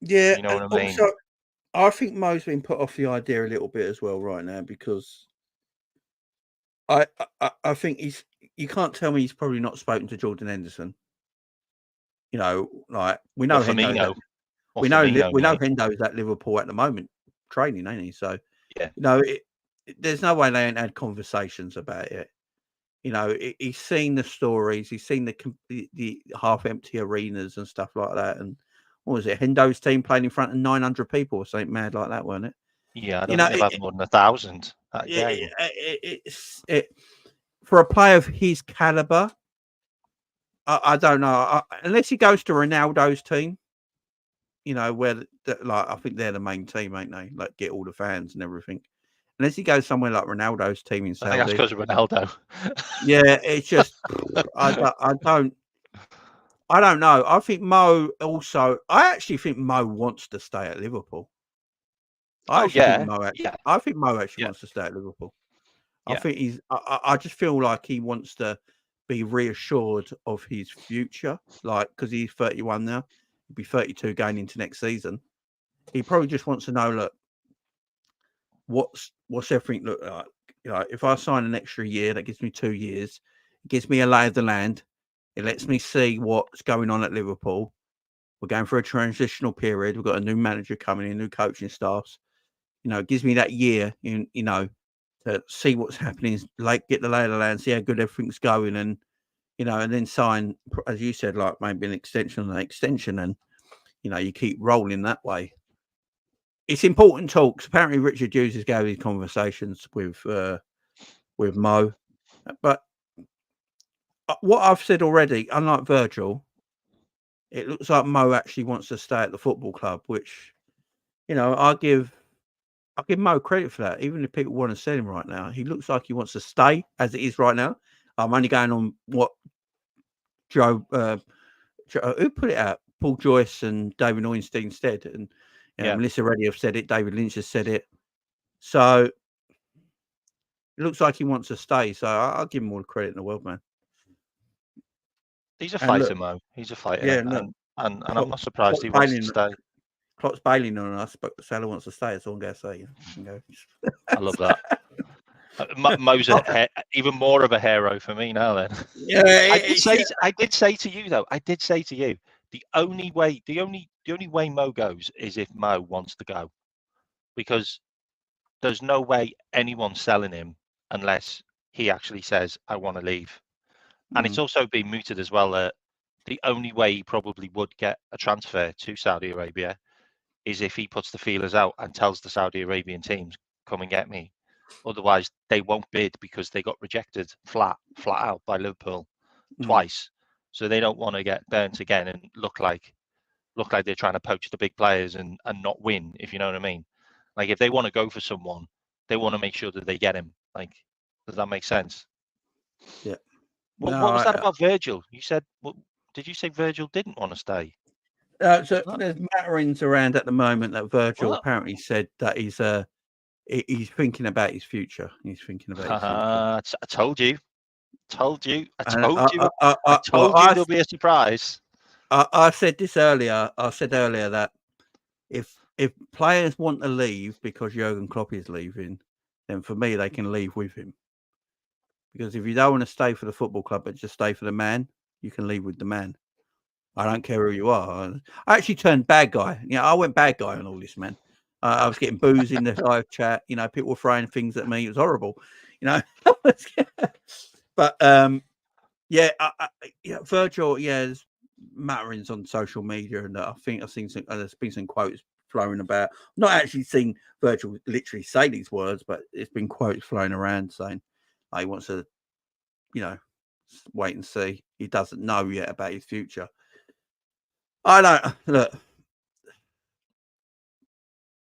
[SPEAKER 1] Yeah.
[SPEAKER 2] You know what I mean?
[SPEAKER 1] Also, I think Mo's been put off the idea a little bit as well right now, because I think you can't tell me he's probably not spoken to Jordan Henderson. Like we know
[SPEAKER 2] Firmino.
[SPEAKER 1] we know Hendo's at Liverpool at the moment training, ain't he? So
[SPEAKER 2] yeah,
[SPEAKER 1] there's no way they ain't had conversations about it. He's seen the stories, he's seen the half empty arenas and stuff like that. And what was it? Hendo's team playing in front of 900 people or something mad like that, wasn't it?
[SPEAKER 2] Yeah, I don't think they've had more than 1,000 that game.
[SPEAKER 1] It's for a player of his caliber. I don't know, unless he goes to Ronaldo's team. Where I think they're the main team, ain't they? Like, get all the fans and everything. Unless he goes somewhere like Ronaldo's team in Saudi.
[SPEAKER 2] I think that's because of Ronaldo.
[SPEAKER 1] Yeah, it's just I don't know. I think Mo also. I actually think Mo wants to stay at Liverpool. I think Mo actually wants to stay at Liverpool. I think he's. I just feel like he wants to be reassured of his future, like, because he's 31 now. He'll be 32 going into next season. He probably just wants to know, look, what's everything look like? If I sign an extra year, that gives me 2 years. It gives me a lay of the land. It lets me see what's going on at Liverpool. We're going through a transitional period. We've got a new manager coming in, new coaching staffs. It gives me that year, to see what's happening, like get the lay of the land, see how good everything's going, and and then sign, as you said, like maybe an extension, and you keep rolling that way. It's important talks. Apparently, Richard Hughes is going these conversations with Mo, but what I've said already, unlike Virgil, it looks like Mo actually wants to stay at the football club, which I give Mo credit for that. Even if people want to sell him right now, he looks like he wants to stay as it is right now. I'm only going on what Joe who put it out? Paul Joyce and David Ornstein said, and Melissa Reddy have said it. David Lynch has said it. So it looks like he wants to stay. So I'll give him all the credit in the world, man.
[SPEAKER 2] He's a fighter, Mo. He's a fighter.
[SPEAKER 1] Yeah,
[SPEAKER 2] and I'm not surprised he wants to stay.
[SPEAKER 1] Klopp's bailing on us, but Salah wants to stay. That's all I'm going to say.
[SPEAKER 2] I love that. Mo's even more of a hero for me now. Then, I did say to you, the only way Mo goes is if Mo wants to go, because there's no way anyone's selling him unless he actually says, I want to leave. And it's also been mooted as well that the only way he probably would get a transfer to Saudi Arabia is if he puts the feelers out and tells the Saudi Arabian teams, come and get me. Otherwise, they won't bid because they got rejected flat out by Liverpool twice. So they don't want to get burnt again and look like they're trying to poach the big players and not win, if you know what I mean. Like, if they want to go for someone, they want to make sure that they get him. Like, does that make sense?
[SPEAKER 1] Yeah.
[SPEAKER 2] What was that about Virgil? You said, did you say Virgil didn't want to stay?
[SPEAKER 1] So there's matterings around at the moment that Virgil apparently said that he's thinking about his future. He's thinking about his future.
[SPEAKER 2] I told you. I told you there'll be a surprise.
[SPEAKER 1] I said this earlier. I said earlier that if players want to leave because Jurgen Klopp is leaving, then for me they can leave with him. Because if you don't want to stay for the football club but just stay for the man, you can leave with the man. I don't care who you are. I actually turned bad guy. I went bad guy on all this, man. I was getting booze in the live chat. People were throwing things at me. It was horrible. But Virgil. There's matterings on social media, and I think I've seen there's been some quotes flowing about. Not actually seen Virgil literally say these words, but it's been quotes flowing around saying he wants to, wait and see. He doesn't know yet about his future. I don't look.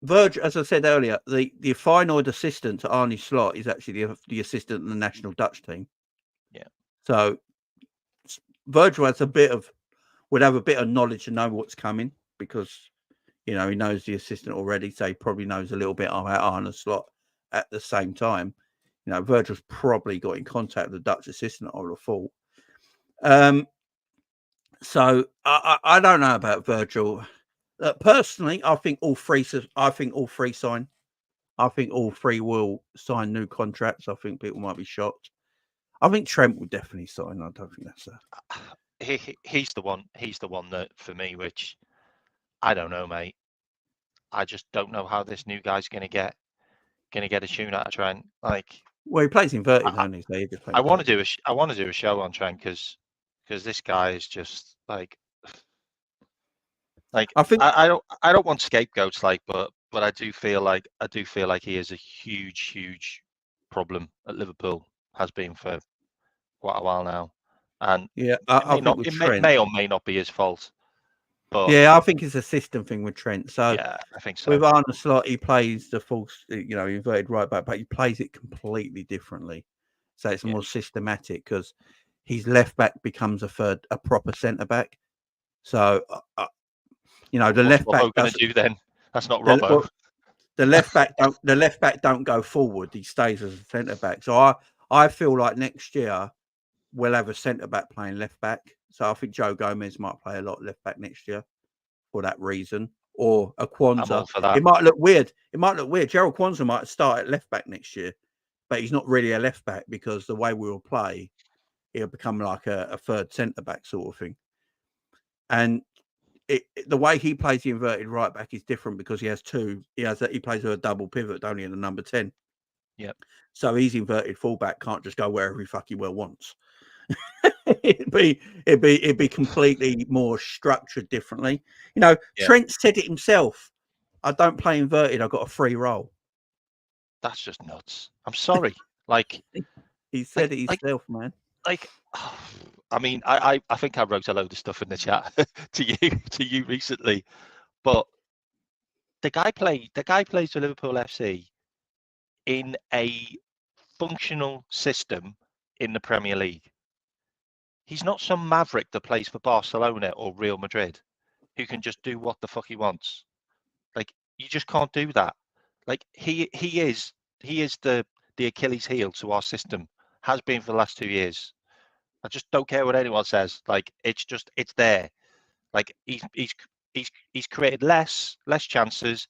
[SPEAKER 1] Virgil, as I said earlier, the final assistant to Arne Slot is actually the assistant in the national Dutch team.
[SPEAKER 2] Yeah.
[SPEAKER 1] So Virgil would have a bit of knowledge to know what's coming because he knows the assistant already, so he probably knows a little bit about Arne Slot at the same time. Virgil's probably got in contact with the Dutch assistant, I would have thought. So I don't know about Virgil. Personally, I think all three sign. I think all three will sign new contracts. I think people might be shocked. I think Trent will definitely sign. I don't think that's
[SPEAKER 2] He's the one. He's the one that, for me, which I don't know, mate. I just don't know how this new guy's gonna get a tune out of Trent. Like,
[SPEAKER 1] well, he plays inverted, don't he? So he just
[SPEAKER 2] I want to do a show on Trent because this guy is just like I think I don't want scapegoats, but I do feel like he is a huge problem at Liverpool, has been for quite a while now, and it may or may not be his fault. But
[SPEAKER 1] I think it's a system thing with Trent. So
[SPEAKER 2] yeah, I think so.
[SPEAKER 1] With Arne Slot, he plays the false, inverted right back, but he plays it completely differently. So it's more systematic because his left back becomes a proper centre back. So the left back.
[SPEAKER 2] What going to do then? That's not Robbo.
[SPEAKER 1] The left back don't go forward. He stays as a centre back. So I feel like next year we'll have a centre back playing left back. So I think Joe Gomez might play a lot left back next year for that reason. Or a Kwanzaa. It might look weird. Gerald Kwanzaa might start at left back next year, but he's not really a left back because the way we will play, he'll become like a third centre back sort of thing. And the way he plays the inverted right back is different because he has two. He plays with a double pivot, only in the number 10.
[SPEAKER 2] Yep.
[SPEAKER 1] So his inverted fullback can't just go wherever he fucking well wants. it'd be completely more structured differently. Trent said it himself. I don't play inverted. I've got a free role.
[SPEAKER 2] That's just nuts. I'm sorry. Like
[SPEAKER 1] he said it himself, man.
[SPEAKER 2] Like, I mean, I think I wrote a load of stuff in the chat to you recently, but the guy plays for Liverpool FC in a functional system in the Premier League. He's not some maverick that plays for Barcelona or Real Madrid who can just do what the fuck he wants. Like, you just can't do that. Like, he is the Achilles heel to our system, has been for the last 2 years. I just don't care what anyone says. Like, it's there. Like, he's created less chances.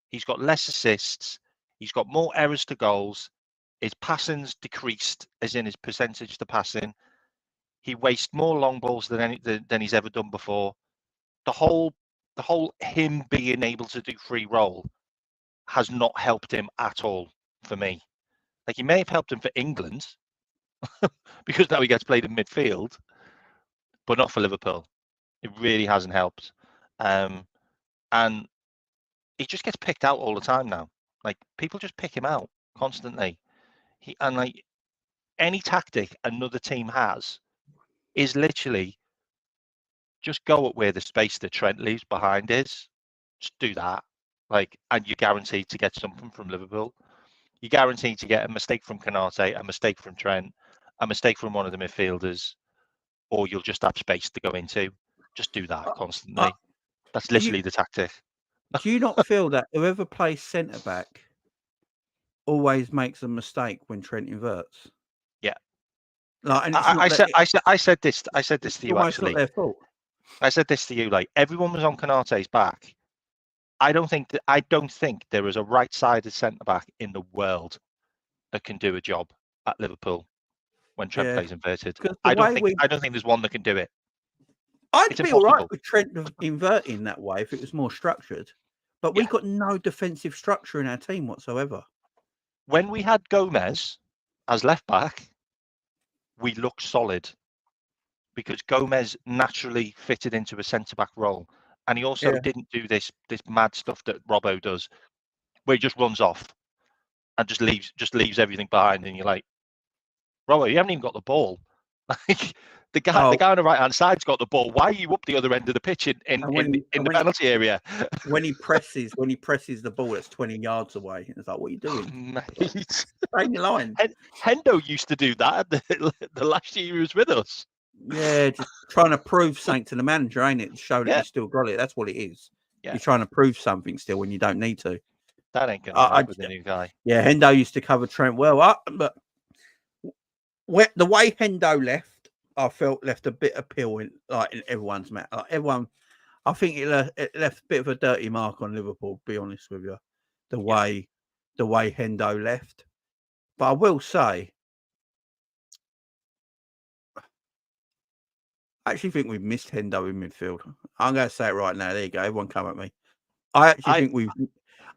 [SPEAKER 2] He's got less assists. He's got more errors to goals. His passing's decreased, as in his percentage to passing. He wastes more long balls than he's ever done before. The whole him being able to do free roll has not helped him at all for me. Like, he may have helped him for England because now he gets played in midfield. but not for Liverpool. It really hasn't helped. And he just gets picked out all the time now. Like, people just pick him out constantly. Like, any tactic another team has is literally just go up where the space that Trent leaves behind is. Just do that. Like, and you're guaranteed to get something from Liverpool. You're guaranteed to get a mistake from Canate, a mistake from Trent, a mistake from one of the midfielders, or you'll just have space to go into. Just do that constantly. That's literally the tactic.
[SPEAKER 1] Do you not feel that whoever plays centre back always makes a mistake when Trent inverts?
[SPEAKER 2] Yeah.
[SPEAKER 1] Like, and
[SPEAKER 2] I said this to you actually.
[SPEAKER 1] Not their fault.
[SPEAKER 2] I said this to you. Like, everyone was on Canate's back. I don't think there is a right-sided centre back in the world that can do a job at Liverpool when Trent plays inverted. I don't think there's one that can do it.
[SPEAKER 1] I'd be all right with Trent inverting that way if it was more structured, but we've got no defensive structure in our team whatsoever.
[SPEAKER 2] When we had Gomez as left back, we looked solid because Gomez naturally fitted into a centre back role, and he also didn't do this mad stuff that Robbo does, where he just runs off and just leaves everything behind, and you're like, Robbo, you haven't even got the ball. Like, the guy on the right hand side's got the ball. Why are you up the other end of the pitch in the penalty area?
[SPEAKER 1] When he presses the ball, that's 20 yards away. It's like, what are you doing?
[SPEAKER 2] Mate.
[SPEAKER 1] Stay in your line.
[SPEAKER 2] Hendo used to do that the last year he was with us.
[SPEAKER 1] Yeah, just trying to prove something to the manager, ain't it? To show that you still got it. That's what it is. Yeah. You're trying to prove something still when you don't need to.
[SPEAKER 2] That ain't going to help with the new guy.
[SPEAKER 1] Yeah, Hendo used to cover Trent well. But the way Hendo left, I felt left a bit of peel in everyone's match. Like, everyone, I think it left a bit of a dirty mark on Liverpool. To be honest with you, the way Hendo left. But I will say, I actually think we've missed Hendo in midfield. I'm going to say it right now. There you go. Everyone come at me. I think we've.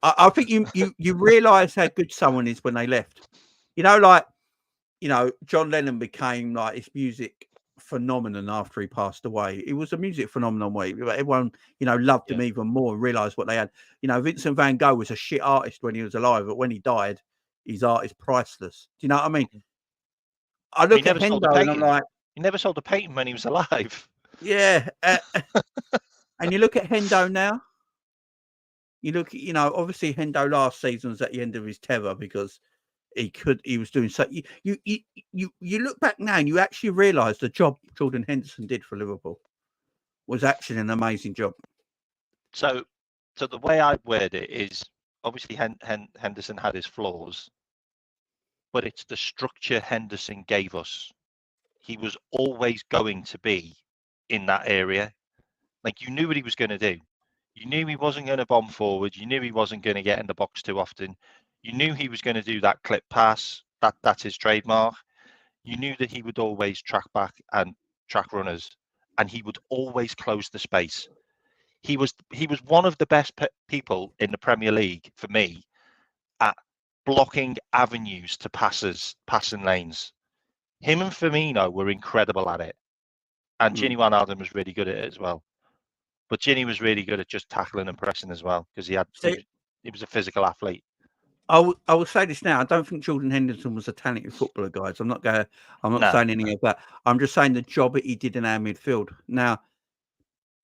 [SPEAKER 1] I think you realise how good someone is when they left. John Lennon became like this music phenomenon after he passed away. It was a music phenomenon way. Everyone, loved him even more and realised what they had. Vincent van Gogh was a shit artist when he was alive, but when he died, his art is priceless. Do you know what I mean? I look at Hendo and I'm like,
[SPEAKER 2] he never sold a painting when he was alive.
[SPEAKER 1] Yeah. And you look at Hendo now. You look, obviously Hendo last season was at the end of his tether because he was doing so. You look back now and you actually realise the job Jordan Henderson did for Liverpool was actually an amazing job.
[SPEAKER 2] So the way I word it is, obviously Henderson had his flaws, but it's the structure Henderson gave us. He was always going to be in that area. Like, you knew what he was going to do. You knew he wasn't going to bomb forward. You knew he wasn't going to get in the box too often. You knew he was going to do that clip pass. That's his trademark. You knew that he would always track back and track runners, and he would always close the space. He was one of the best people in the Premier League for me at blocking avenues to passing lanes. Him and Firmino were incredible at it, and Gini Wijnaldum was really good at it as well. But Gini was really good at just tackling and pressing as well because he was a physical athlete.
[SPEAKER 1] I will say this now. I don't think Jordan Henderson was a talented footballer, guys. I'm not saying anything of that. I'm just saying the job that he did in our midfield. Now,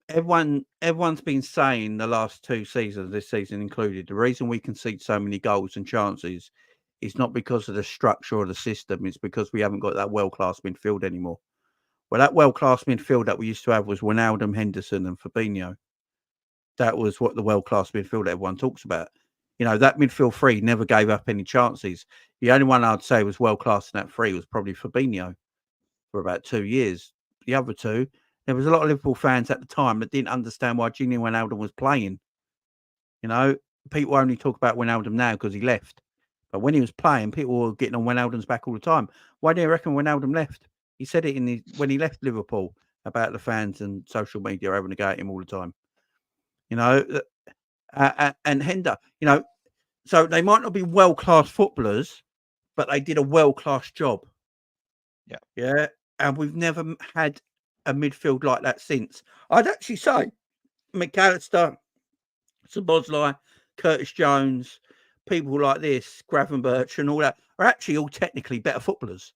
[SPEAKER 1] everyone's been saying the last 2 seasons, this season included, the reason we concede so many goals and chances is not because of the structure or the system. It's because we haven't got that world-class midfield anymore. Well, that world-class midfield that we used to have was Wijnaldum, Henderson and Fabinho. That was what the world-class midfield everyone talks about. That midfield three never gave up any chances. The only one I'd say was world-class in that three was probably Fabinho for about 2 years. The other two, there was a lot of Liverpool fans at the time that didn't understand why Gini Wijnaldum was playing. People only talk about Wijnaldum now because he left. But when he was playing, people were getting on Wijnaldum's back all the time. Why do you reckon Wijnaldum left? He said it when he left Liverpool about the fans and social media having a go at him all the time. And Hendo, so they might not be world-class footballers, but they did a world-class job.
[SPEAKER 2] Yeah.
[SPEAKER 1] Yeah. And we've never had a midfield like that since. I'd actually say McAllister, Szoboszlai, Curtis Jones, people like this, Gravenberch and all that are actually all technically better footballers,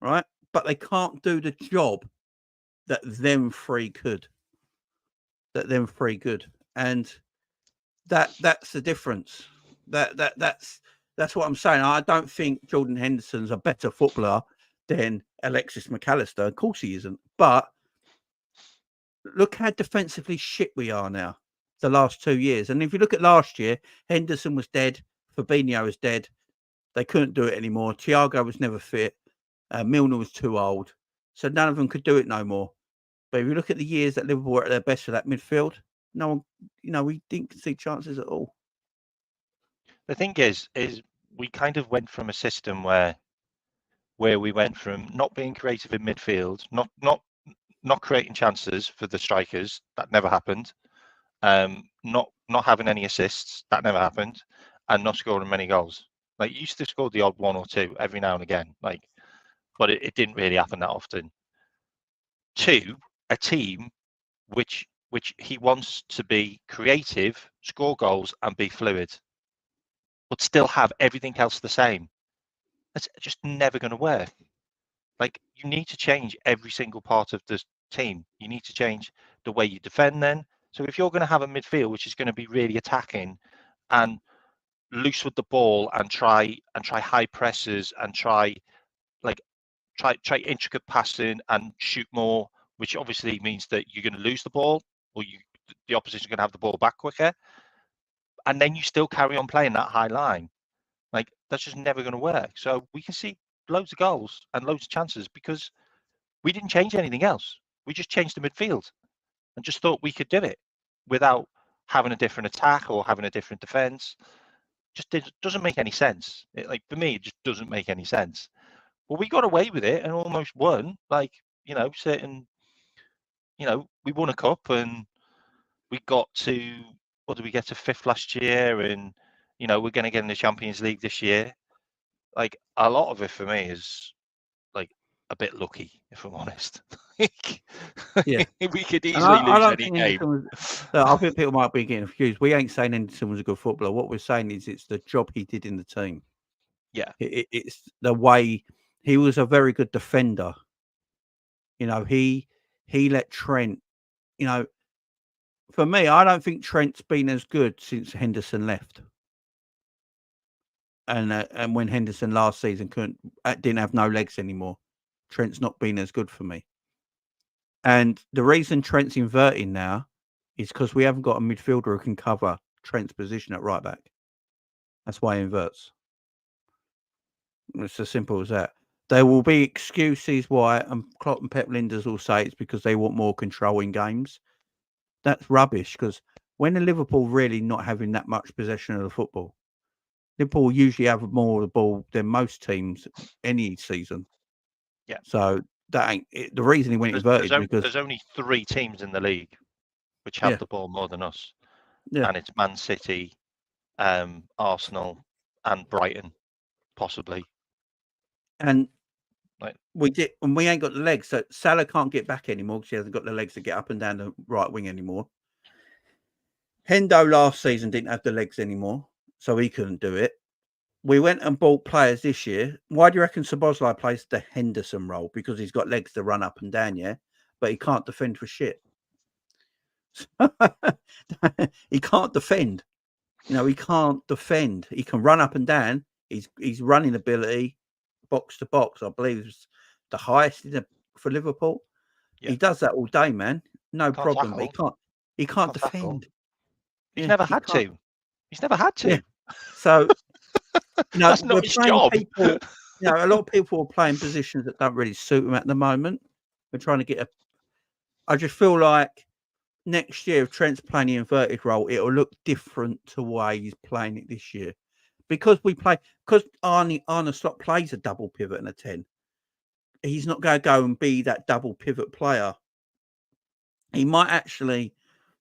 [SPEAKER 1] right? But they can't do the job that them three could. And that's the difference. That's what I'm saying. I don't think Jordan Henderson's a better footballer than Alexis McAllister. Of course he isn't. But look how defensively shit we are now the last 2 years. And if you look at last year, Henderson was dead. Fabinho was dead. They couldn't do it anymore. Thiago was never fit. Milner was too old. So none of them could do it no more. But if you look at the years that Liverpool were at their best for that midfield, no one, we didn't see chances at all.
[SPEAKER 2] The thing is we kind of went from a system where we went from not being creative in midfield, not creating chances for the strikers, that never happened. Not having any assists, that never happened, and not scoring many goals. Like, you used to score the odd one or two every now and again, but it didn't really happen that often. To a team which he wants to be creative, score goals, and be fluid, but still have everything else the same. That's just never going to work. Like, you need to change every single part of the team. You need to change the way you defend then. So if you're going to have a midfield which is going to be really attacking and loose with the ball and try high presses and try intricate passing and shoot more, which obviously means that you're going to lose the ball, or the opposition going to have the ball back quicker, and then you still carry on playing that high line, like, that's just never going to work. So we can see loads of goals and loads of chances because we didn't change anything else. We just changed the midfield and just thought we could do it without having a different attack or having a different defense. Just doesn't make any sense. For me, it just doesn't make any sense. Well, we got away with it and almost won. We won a cup and we got to, what did we get to, 5th last year? And, we're going to get in the Champions League this year. Like, a lot of it for me is a bit lucky, if I'm honest.
[SPEAKER 1] Yeah.
[SPEAKER 2] We could easily lose any game.
[SPEAKER 1] I think people might be getting confused. We ain't saying Henderson was a good footballer. What we're saying is it's the job he did in the team.
[SPEAKER 2] Yeah.
[SPEAKER 1] It's the way he was a very good defender. He let Trent, for me, I don't think Trent's been as good since Henderson left. And when Henderson last season didn't have no legs anymore, Trent's not been as good for me. And the reason Trent's inverting now is because we haven't got a midfielder who can cover Trent's position at right back. That's why he inverts. It's as simple as that. There will be excuses why, and Klopp and Pep Linders will say it's because they want more control in games. That's rubbish, because when the Liverpool really not having that much possession of the football, Liverpool usually have more of the ball than most teams any season.
[SPEAKER 2] Yeah.
[SPEAKER 1] So that ain't the reason he went inverted, because
[SPEAKER 2] there's only 3 teams in the league which have the ball more than us.
[SPEAKER 1] Yeah.
[SPEAKER 2] And it's Man City, Arsenal, and Brighton, possibly.
[SPEAKER 1] And we ain't got the legs. So Salah can't get back anymore because he hasn't got the legs to get up and down the right wing anymore. Hendo last season didn't have the legs anymore, so he couldn't do it. We went and bought players this year. Why do you reckon Szoboszlai plays the Henderson role? Because he's got legs to run up and down, yeah? But he can't defend for shit. He can't defend. He can't defend. He can run up and down. His running ability, box to box, I believe, is the highest for Liverpool. Yeah. He does that all day, man. No problem. But he can't defend.
[SPEAKER 2] He's never had to. He's never had to.
[SPEAKER 1] Yeah. So
[SPEAKER 2] that's not his job.
[SPEAKER 1] A lot of people are playing positions that don't really suit him at the moment. We're trying to get I just feel like next year, if Trent's playing the inverted role, it'll look different to the way he's playing it this year. Because Arne Slot plays a double pivot and a 10. He's not going to go and be that double pivot player. He might actually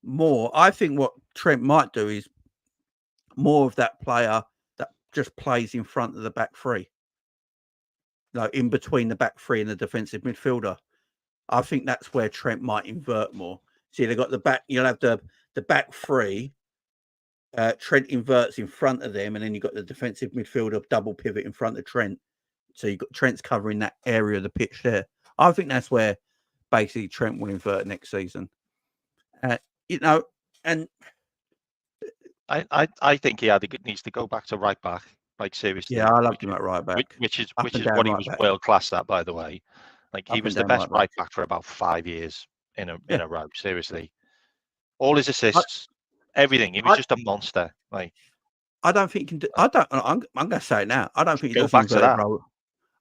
[SPEAKER 1] I think what Trent might do is more of that player that just plays in front of the back three. In between the back three and the defensive midfielder. I think that's where Trent might invert more. See, they got the back. You'll have the back three. Trent inverts in front of them, and then you've got the defensive midfielder double pivot in front of Trent. So you've got Trent's covering that area of the pitch there. I think that's where basically Trent will invert next season. And
[SPEAKER 2] I think he needs to go back to right back. Like seriously.
[SPEAKER 1] Yeah, I loved him at right back.
[SPEAKER 2] Which is what he was world class at, by the way. Like he was the best right back for about 5 years in a row. Seriously, all his assists, everything. He was just a monster. Like
[SPEAKER 1] I don't think he can do. I'm going to say it now. I don't think he does
[SPEAKER 2] back to that.
[SPEAKER 1] Role.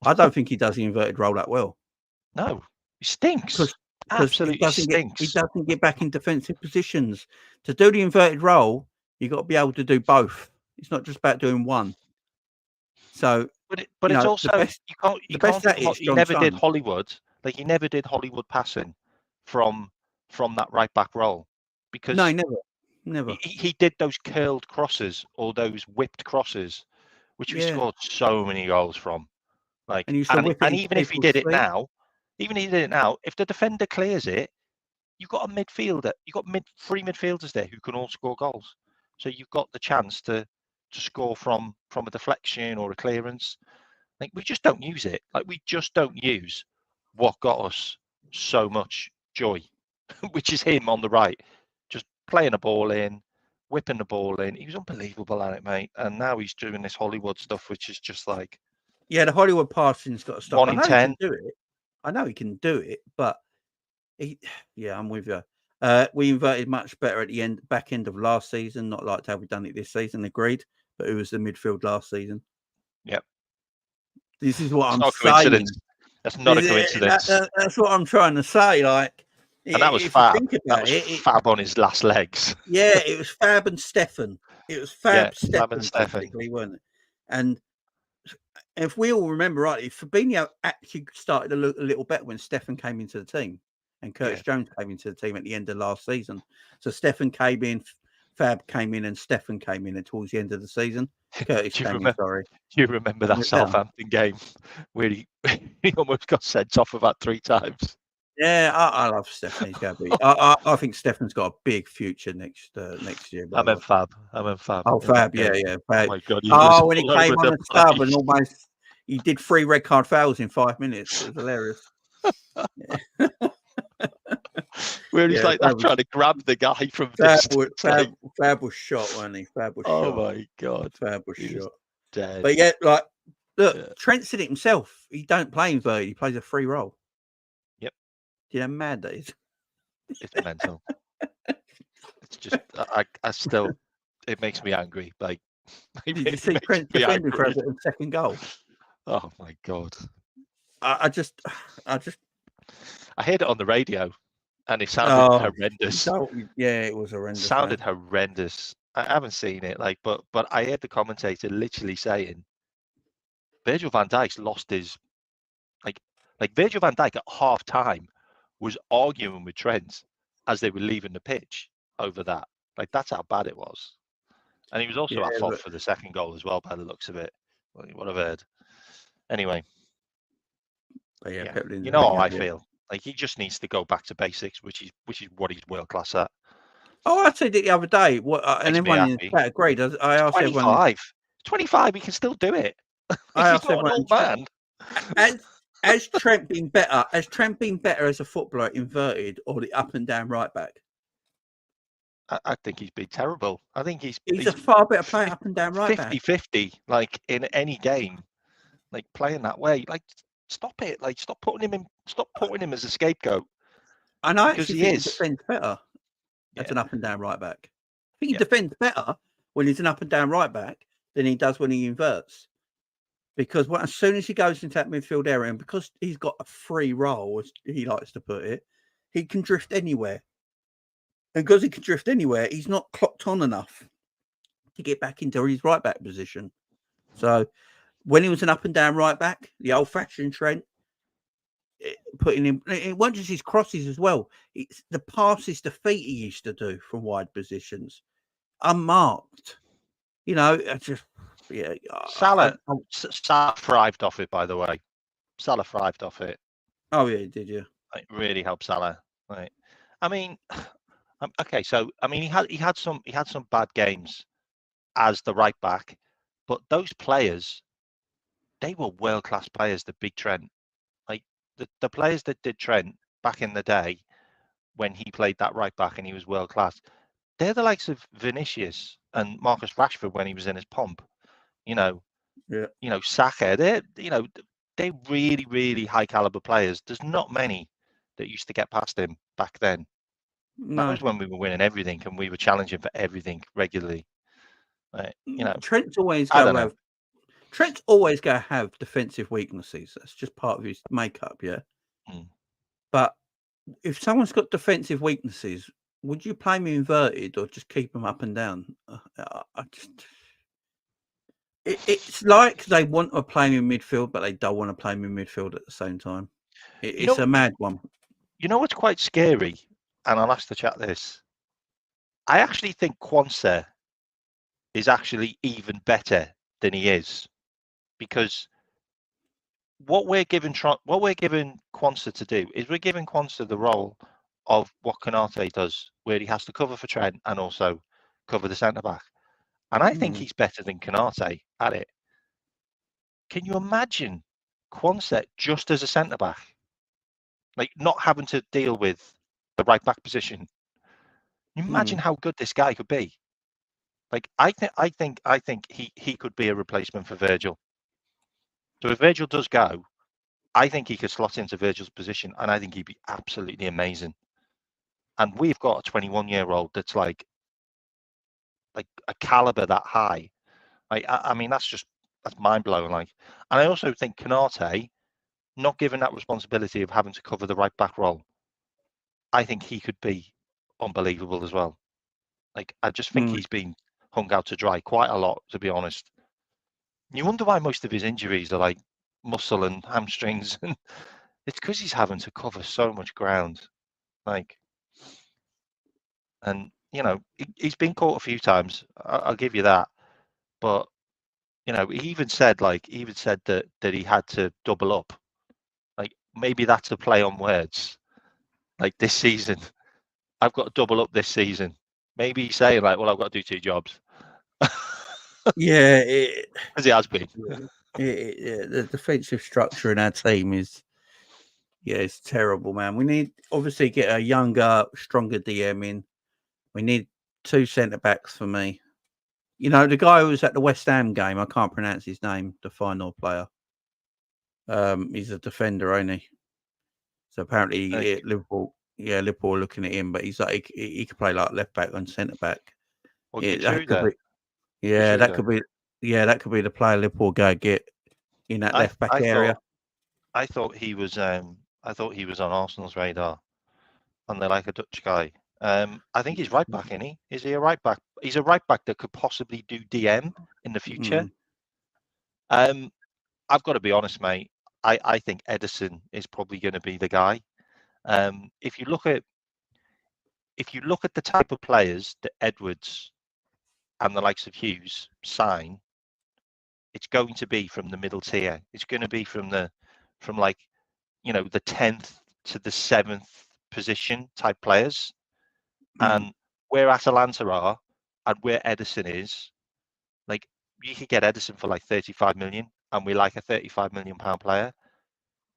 [SPEAKER 1] I don't think he does the inverted role that well.
[SPEAKER 2] No, he stinks. Absolutely stinks.
[SPEAKER 1] He doesn't get back in defensive positions. To do the inverted role, you've got to be able to do both. It's not just about doing one. So,
[SPEAKER 2] but it's also he never did Hollywood. Like he never did Hollywood passing from that right back role because
[SPEAKER 1] no, never.
[SPEAKER 2] He did those curled crosses or those whipped crosses, which we scored so many goals from. Like and even if he did it now, if the defender clears it, you've got a midfielder. You've got three midfielders there who can all score goals. So you've got the chance to score from a deflection or a clearance. Like we just don't use it. Like we just don't use what got us so much joy, which is him on the right, just playing a ball in, whipping the ball in. He was unbelievable at it, mate. And now he's doing this Hollywood stuff, which is just like
[SPEAKER 1] the Hollywood passing's got to stop.
[SPEAKER 2] 1 in 10.
[SPEAKER 1] I know he can do it, but I'm with you. We inverted much better at the back end of last season. Not like how we've done it this season. Agreed, but it was the midfield last season.
[SPEAKER 2] Yep.
[SPEAKER 1] This is what I'm saying.
[SPEAKER 2] That's not a coincidence.
[SPEAKER 1] That's what I'm trying to say. Like,
[SPEAKER 2] and that was Fab. That was Fab on his last legs.
[SPEAKER 1] Yeah, it was Fab and Stefan. It was Fab and
[SPEAKER 2] Stefan,
[SPEAKER 1] weren't it? And if we all remember rightly, Fabinho actually started to look a little better when Stefan came into the team and Curtis Jones came into the team at the end of last season. So Stefan came in, Fab came in, and Stefan came in towards the end of the season. Curtis came in, sorry.
[SPEAKER 2] Do you remember that Southampton game where he almost got sent off about 3 times?
[SPEAKER 1] Yeah, I love Stefan. He's going to be. I think Stefan's got a big future next year.
[SPEAKER 2] I meant Fab.
[SPEAKER 1] Oh, Fab, yeah. Fab.
[SPEAKER 2] Oh my God!
[SPEAKER 1] When he came on the sub and almost he did 3 red card fouls in 5 minutes. It was hilarious.
[SPEAKER 2] Where he's like that, trying to grab the guy from
[SPEAKER 1] Fab was shot, wasn't he? Fab was shot.
[SPEAKER 2] Oh my God!
[SPEAKER 1] Fab was shot.
[SPEAKER 2] Dead.
[SPEAKER 1] But look, Trent said it himself. He don't play inverted. He plays a free role.
[SPEAKER 2] Yep.
[SPEAKER 1] Do you know how mad that is?
[SPEAKER 2] It's mental. It's just, I still, it makes me angry. Like,
[SPEAKER 1] did you see Trent defending for a second goal?
[SPEAKER 2] Oh my God!
[SPEAKER 1] I
[SPEAKER 2] heard it on the radio, and it sounded horrendous.
[SPEAKER 1] Yeah, it was horrendous.
[SPEAKER 2] It sounded horrendous. I haven't seen it, but I heard the commentator literally saying, Virgil van Dijk's lost his, like Virgil van Dijk at half time was arguing with Trent as they were leaving the pitch over that. Like that's how bad it was. And he was also at fault for the second goal as well, by the looks of it. What I've heard. Anyway. You know how I feel. Like he just needs to go back to basics, which is what he's world class at.
[SPEAKER 1] Oh, I said it the other day. And everyone in the agreed. I asked
[SPEAKER 2] 25. 25, he can still do it.
[SPEAKER 1] I asked everyone, man. Has Trent been better? Has Trent been better as a footballer at inverted or the up and down right back?
[SPEAKER 2] I think he's been terrible. I think he's
[SPEAKER 1] a far better player up and down right back.
[SPEAKER 2] 50-50, like in any game, like playing that way. Like stop it. Like stop putting him as a scapegoat.
[SPEAKER 1] And I actually think he defends better as an up and down right back. I think he defends better when he's an up and down right back than he does when he inverts. Because as soon as he goes into that midfield area, and because he's got a free role, as he likes to put it, he can drift anywhere. And because he can drift anywhere, he's not clocked on enough to get back into his right back position. So when he was an up and down right back, the old fashioned Trent, putting him, it wasn't just his crosses as well. It's the passes to feet he used to do from wide positions, unmarked.
[SPEAKER 2] Salah thrived off it, by the way. Salah thrived off it.
[SPEAKER 1] Oh yeah, did you?
[SPEAKER 2] It really helped Salah. Right. I mean, okay. So I mean, he had some bad games as the right back, but those players, they were world class players. The big Trent, like the players that did Trent back in the day when he played that right back and he was world class. They're the likes of Vinicius and Marcus Rashford when he was in his pomp. You know,
[SPEAKER 1] Yeah.
[SPEAKER 2] Saka. They're really, really high caliber players. There's not many that used to get past him back then. That
[SPEAKER 1] No.
[SPEAKER 2] was when we were winning everything and we were challenging for everything regularly.
[SPEAKER 1] Trent's always
[SPEAKER 2] I
[SPEAKER 1] going
[SPEAKER 2] don't
[SPEAKER 1] to
[SPEAKER 2] know.
[SPEAKER 1] have. Trent's always going to have defensive weaknesses. That's just part of his makeup, yeah.
[SPEAKER 2] Mm.
[SPEAKER 1] But if someone's got defensive weaknesses, would you play him inverted or just keep him up and down? It's like they want to play him in midfield, but they don't want to play him in midfield at the same time. It's a mad one.
[SPEAKER 2] You know what's quite scary, and I'll ask the chat this. I actually think Quansah is actually even better than he is, because what we're giving Quansah to do is we're giving Quansah the role of what Konate does, where he has to cover for Trent and also cover the centre back. And I think he's better than Konate at it. Can you imagine Quansah just as a centre back, like not having to deal with the right back position? Can you imagine how good this guy could be? Like I think he could be a replacement for Virgil. So if Virgil does go, I think he could slot into Virgil's position, and I think he'd be absolutely amazing. And we've got a 21-year-old that's like a caliber that high. Like I mean, that's mind blowing. Like, and I also think Konate, not given that responsibility of having to cover the right back role, I think he could be unbelievable as well. Like, I just think he's been hung out to dry quite a lot, to be honest. You wonder why most of his injuries are like muscle and hamstrings, and it's because he's having to cover so much ground. Like, and he's been caught a few times. I'll give you that, but he even said that he had to double up. Like, maybe that's a play on words. Like, this season, I've got to double up this season. Maybe he's saying like, well, I've got to do 2 jobs.
[SPEAKER 1] Yeah,
[SPEAKER 2] As he has been.
[SPEAKER 1] The defensive structure in our team is, it's terrible, man. We need obviously get a younger, stronger DM in. We need 2 centre backs for me. The guy who was at the West Ham game, I can't pronounce his name, the final player. He's a defender, ain't he? So apparently Liverpool are looking at him, but he's like he could play like left back and centre back.
[SPEAKER 2] Well,
[SPEAKER 1] That could be,
[SPEAKER 2] Geertruida.
[SPEAKER 1] that could be the player Liverpool go get in that left back area.
[SPEAKER 2] I thought he was on Arsenal's radar, and they're like a Dutch guy. I think he's right back, isn't he? Is he a right back? He's a right back that could possibly do DM in the future. I've got to be honest, mate. I think Ederson is probably going to be the guy. If you look at the type of players that Edwards and the likes of Hughes sign, it's going to be from the middle tier. It's going to be from the 10th to the 7th position type players. And where Atalanta are and where Ederson is, like, you could get Ederson for like 35 million, and we like a 35 million pound player.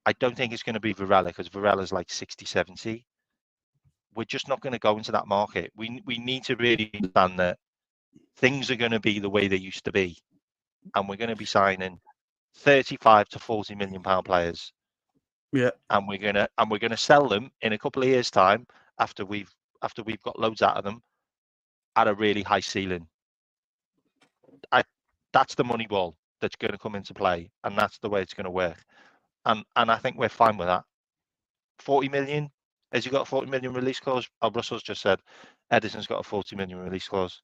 [SPEAKER 2] I don't think it's going to be Varela, because Varela's like 60, 70. We're just not going to go into that market. We need to really understand that things are going to be the way they used to be, and we're going to be signing 35 to 40 million pound players.
[SPEAKER 1] Yeah,
[SPEAKER 2] and we're gonna sell them in a couple of years' time after we've got loads out of them at a really high ceiling. That's the money ball that's going to come into play, and that's the way it's going to work. And I think we're fine with that. 40 million. Has he got a 40 million release clause? Oh, Russell's just said Ederson's got a 40 million release clause.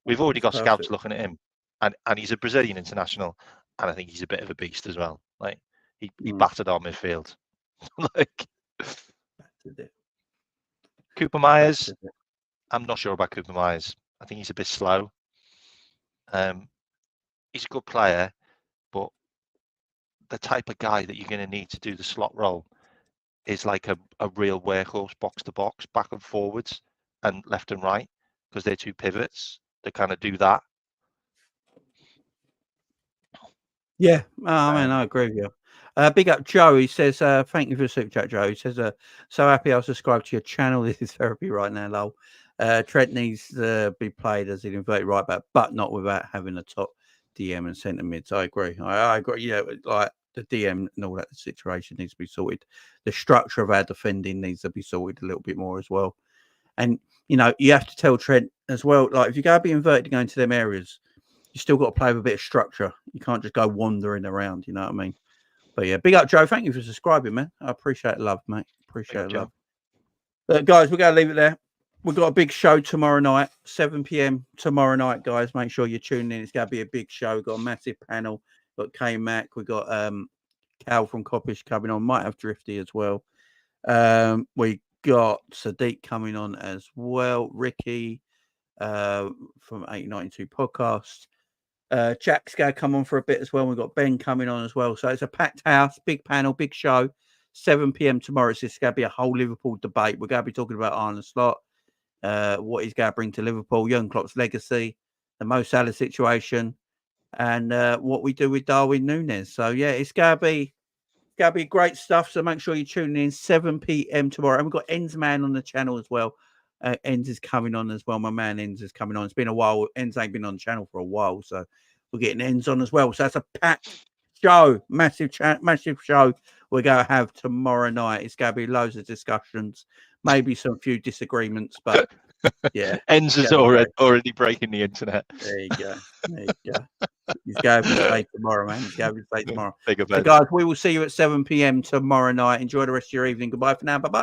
[SPEAKER 2] We've already got scouts looking at him, and he's a Brazilian international, and I think he's a bit of a beast as well. Like, he battered our midfield. Like, Cooper Myers, I'm not sure about Cooper Myers. I think he's a bit slow. He's a good player, but the type of guy that you're going to need to do the slot role, is like a real workhorse, box to box, back and forwards, and left and right, because they're two pivots that kind of do that.
[SPEAKER 1] Yeah, I mean, I agree with you. Big up Joe. He says, thank you for the super chat, Joe. He says, so happy I'll subscribe to your channel. This is therapy right now, lol. Trent needs to be played as an inverted right back, but not without having a top DM and centre mids. I agree. I agree. Yeah, like the DM and all that situation needs to be sorted. The structure of our defending needs to be sorted a little bit more as well. And, you know, you have to tell Trent as well, like, if you go be inverted going to them areas, you still got to play with a bit of structure. You can't just go wandering around, you know what I mean? But yeah, big up, Joe. Thank you for subscribing, man. I appreciate love, mate. Appreciate love. Guys, we're going to leave it there. We've got a big show tomorrow night, 7 p.m. tomorrow night, guys. Make sure you're tuning in. It's going to be a big show. We've got a massive panel. We've got K-Mac. We've got Cal from Coppish coming on. Might have Drifty as well. We got Sadiq coming on as well. Ricky from 892 Podcast. Jack's going to come on for a bit as well. We've got Ben coming on as well. So it's a packed house, big panel, big show. 7 p.m. tomorrow. It's going to be a whole Liverpool debate. We're going to be talking about Arne Slot, what he's going to bring to Liverpool, Jurgen Klopp's legacy, the Mo Salah situation, and what we do with Darwin Nunez. So yeah, it's going to be great stuff. So make sure you're tuning in 7 p.m. tomorrow. And we've got Enz Man on the channel as well. Enz is coming on as well. My man Enz is coming on. It's been a while. Enz ain't been on the channel for a while, so we're getting Enz on as well. So that's a packed show, massive show we're going to have tomorrow night. It's going to be loads of discussions, maybe some few disagreements, but yeah.
[SPEAKER 2] Enz is already breaking the internet.
[SPEAKER 1] There you go. He's going to be late tomorrow, man. He's going to be late tomorrow.
[SPEAKER 2] So
[SPEAKER 1] guys, we will see you at 7 p.m. tomorrow night. Enjoy the rest of your evening. Goodbye for now. Bye-bye.